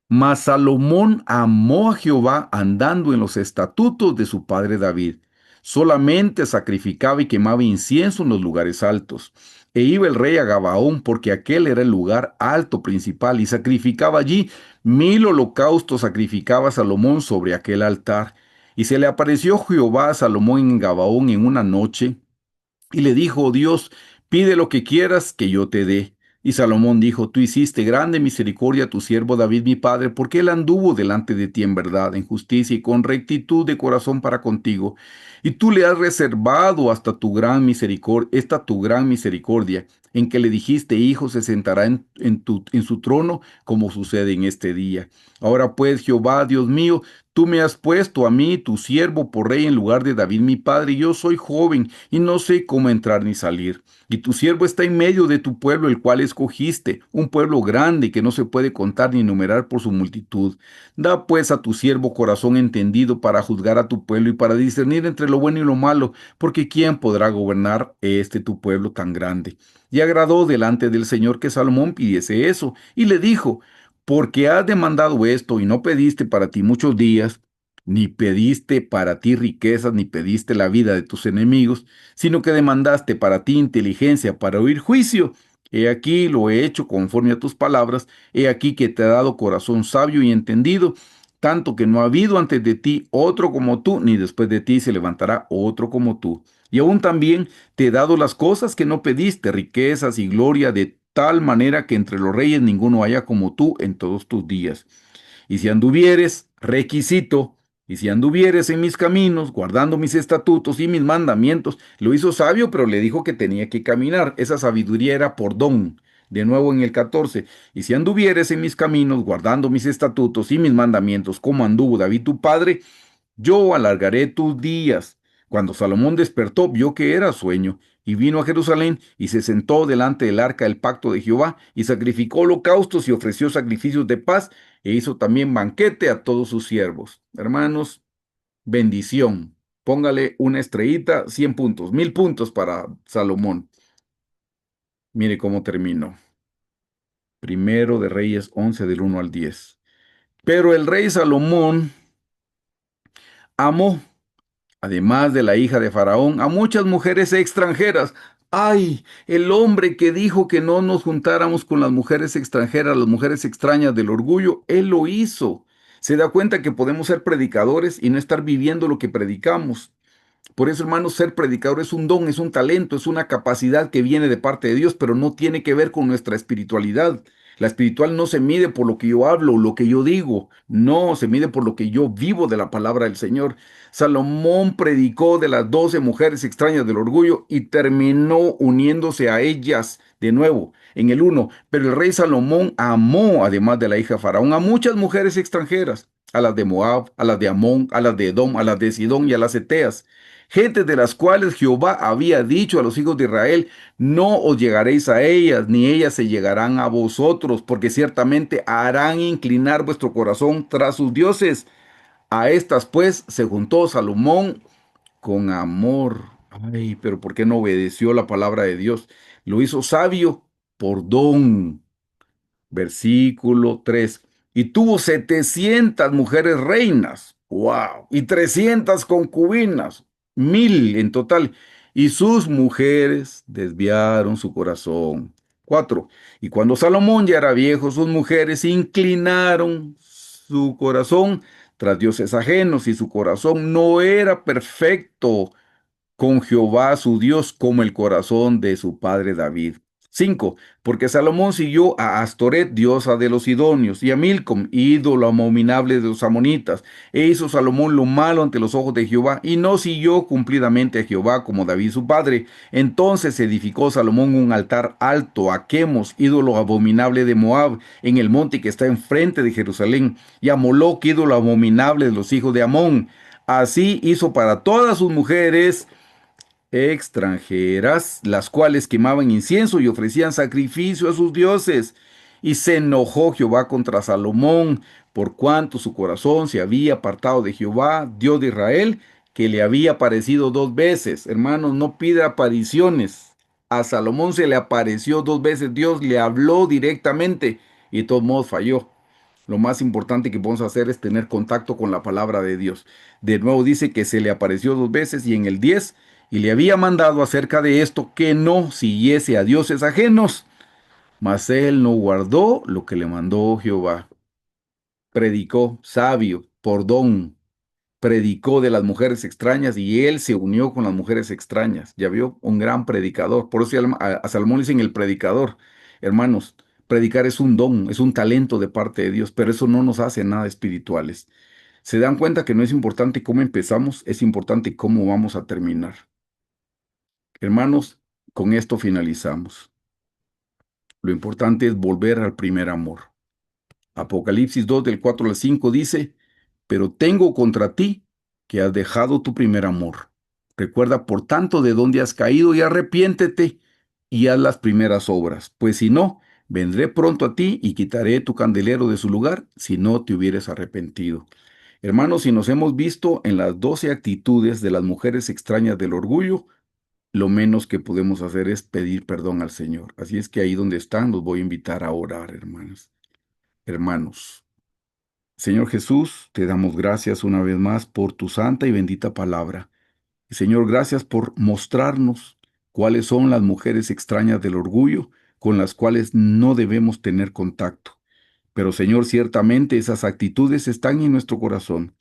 Mas Salomón amó a Jehová andando en los estatutos de su padre David. Solamente sacrificaba y quemaba incienso en los lugares altos. E iba el rey a Gabaón, porque aquel era el lugar alto principal, y sacrificaba allí 1,000 holocaustos, sacrificaba Salomón sobre aquel altar. Y se le apareció Jehová a Salomón en Gabaón en una noche, y le dijo, "Oh Dios, pide lo que quieras que yo te dé". Y Salomón dijo, tú hiciste grande misericordia a tu siervo David mi padre, porque él anduvo delante de ti en verdad, en justicia y con rectitud de corazón para contigo. Y tú le has reservado hasta tu gran misericordia, esta tu gran misericordia, en que le dijiste, hijo se sentará en su trono, como sucede en este día. Ahora pues, Jehová, Dios mío, tú me has puesto a mí, tu siervo, por rey en lugar de David mi padre, y yo soy joven y no sé cómo entrar ni salir. Y tu siervo está en medio de tu pueblo, el cual escogiste, un pueblo grande que no se puede contar ni enumerar por su multitud. Da pues a tu siervo corazón entendido para juzgar a tu pueblo y para discernir entre lo bueno y lo malo, porque ¿quién podrá gobernar tu pueblo tan grande? Y agradó delante del Señor que Salomón pidiese eso, y le dijo, porque has demandado esto y no pediste para ti muchos días, ni pediste para ti riquezas, ni pediste la vida de tus enemigos, sino que demandaste para ti inteligencia para oír juicio. He aquí lo he hecho conforme a tus palabras, he aquí que te he dado corazón sabio y entendido, tanto que no ha habido antes de ti otro como tú, ni después de ti se levantará otro como tú. Y aún también te he dado las cosas que no pediste, riquezas y gloria, de tal manera que entre los reyes ninguno haya como tú en todos tus días. Y si anduvieres, requisito, y si anduvieres en mis caminos, guardando mis estatutos y mis mandamientos, lo hizo sabio, pero le dijo que tenía que caminar. Esa sabiduría era por don. De nuevo en el 14, y si anduvieres en mis caminos, guardando mis estatutos y mis mandamientos, como anduvo David tu padre, yo alargaré tus días. Cuando Salomón despertó, vio que era sueño, y vino a Jerusalén, y se sentó delante del arca del pacto de Jehová, y sacrificó holocaustos y ofreció sacrificios de paz, e hizo también banquete a todos sus siervos. Hermanos, bendición. Póngale una estrellita, 100 puntos, 1,000 puntos para Salomón. Mire cómo terminó. Primero de Reyes 11, del 1 al 10. Pero el rey Salomón amó, además de la hija de Faraón, a muchas mujeres extranjeras. ¡Ay! El hombre que dijo que no nos juntáramos con las mujeres extranjeras, las mujeres extrañas del orgullo, él lo hizo. Se da cuenta que podemos ser predicadores y no estar viviendo lo que predicamos. Por eso, hermanos, ser predicador es un don, es un talento, es una capacidad que viene de parte de Dios, pero no tiene que ver con nuestra espiritualidad. La espiritual no se mide por lo que yo hablo o lo que yo digo, no, se mide por lo que yo vivo de la palabra del Señor. Salomón predicó de las 12 mujeres extrañas del orgullo y terminó uniéndose a ellas de nuevo en el uno. Pero el rey Salomón amó, además de la hija de Faraón, a muchas mujeres extranjeras, a las de Moab, a las de Amón, a las de Edom, a las de Sidón y a las Eteas, gentes de las cuales Jehová había dicho a los hijos de Israel: no os llegaréis a ellas, ni ellas se llegarán a vosotros, porque ciertamente harán inclinar vuestro corazón tras sus dioses. A estas pues se juntó Salomón con amor. Ay, pero ¿por qué no obedeció la palabra de Dios? Lo hizo sabio por don. Versículo 3. Y tuvo 700 mujeres reinas. ¡Wow! Y 300 concubinas. 1000 en total. Y sus mujeres desviaron su corazón. 4. Y cuando Salomón ya era viejo, sus mujeres inclinaron su corazón tras dioses ajenos, y su corazón no era perfecto con Jehová su Dios como el corazón de su padre David. 5. Porque Salomón siguió a Astoret, diosa de los sidonios, y a Milcom, ídolo abominable de los amonitas. E hizo Salomón lo malo ante los ojos de Jehová, y no siguió cumplidamente a Jehová como David su padre. Entonces edificó Salomón un altar alto a Quemos, ídolo abominable de Moab, en el monte que está enfrente de Jerusalén, y a Moloc, ídolo abominable de los hijos de Amón. Así hizo para todas sus mujeres extranjeras, las cuales quemaban incienso y ofrecían sacrificio a sus dioses. Y se enojó Jehová contra Salomón, por cuanto su corazón se había apartado de Jehová, Dios de Israel, que le había aparecido 2 veces. Hermanos, no pida apariciones. A Salomón se le apareció 2 veces, Dios le habló directamente y de todos modos falló. Lo más importante que podemos hacer es tener contacto con la palabra de Dios. De nuevo dice que se le apareció 2 veces y en el 10 y le había mandado acerca de esto que no siguiese a dioses ajenos, mas él no guardó lo que le mandó Jehová. Predicó sabio, por don, predicó de las mujeres extrañas y él se unió con las mujeres extrañas. Ya vio, un gran predicador. Por eso a Salomón le dicen el predicador. Hermanos, predicar es un don, es un talento de parte de Dios, pero eso no nos hace nada espirituales. Se dan cuenta que no es importante cómo empezamos, es importante cómo vamos a terminar. Hermanos, con esto finalizamos. Lo importante es volver al primer amor. Apocalipsis 2 del 4 al 5 dice: pero tengo contra ti que has dejado tu primer amor. Recuerda por tanto de dónde has caído y arrepiéntete y haz las primeras obras, pues si no, vendré pronto a ti y quitaré tu candelero de su lugar si no te hubieres arrepentido. Hermanos, si nos hemos visto en las 12 actitudes de las mujeres extrañas del orgullo, lo menos que podemos hacer es pedir perdón al Señor. Así es que ahí donde están, los voy a invitar a orar, hermanos. Hermanos, Señor Jesús, te damos gracias una vez más por tu santa y bendita palabra. Y Señor, gracias por mostrarnos cuáles son las mujeres extrañas del orgullo con las cuales no debemos tener contacto. Pero Señor, ciertamente esas actitudes están en nuestro corazón.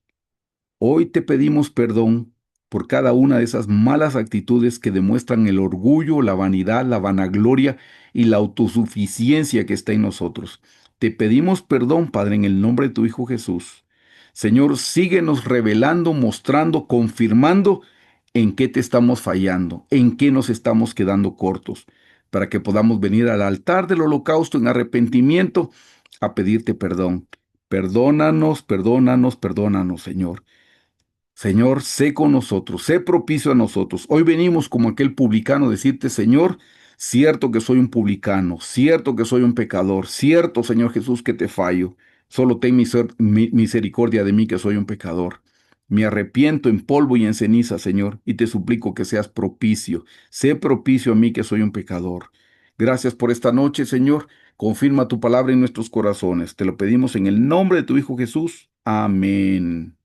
Hoy te pedimos perdón por cada una de esas malas actitudes que demuestran el orgullo, la vanidad, la vanagloria y la autosuficiencia que está en nosotros. Te pedimos perdón, Padre, en el nombre de tu Hijo Jesús. Señor, síguenos revelando, mostrando, confirmando en qué te estamos fallando, en qué nos estamos quedando cortos, para que podamos venir al altar del holocausto en arrepentimiento a pedirte perdón. Perdónanos, perdónanos, perdónanos, Señor. Señor, sé con nosotros, sé propicio a nosotros. Hoy venimos como aquel publicano a decirte: Señor, cierto que soy un publicano, cierto que soy un pecador, cierto, Señor Jesús, que te fallo. Solo ten misericordia de mí, que soy un pecador. Me arrepiento en polvo y en ceniza, Señor, y te suplico que seas propicio. Sé propicio a mí, que soy un pecador. Gracias por esta noche, Señor. Confirma tu palabra en nuestros corazones. Te lo pedimos en el nombre de tu Hijo Jesús. Amén.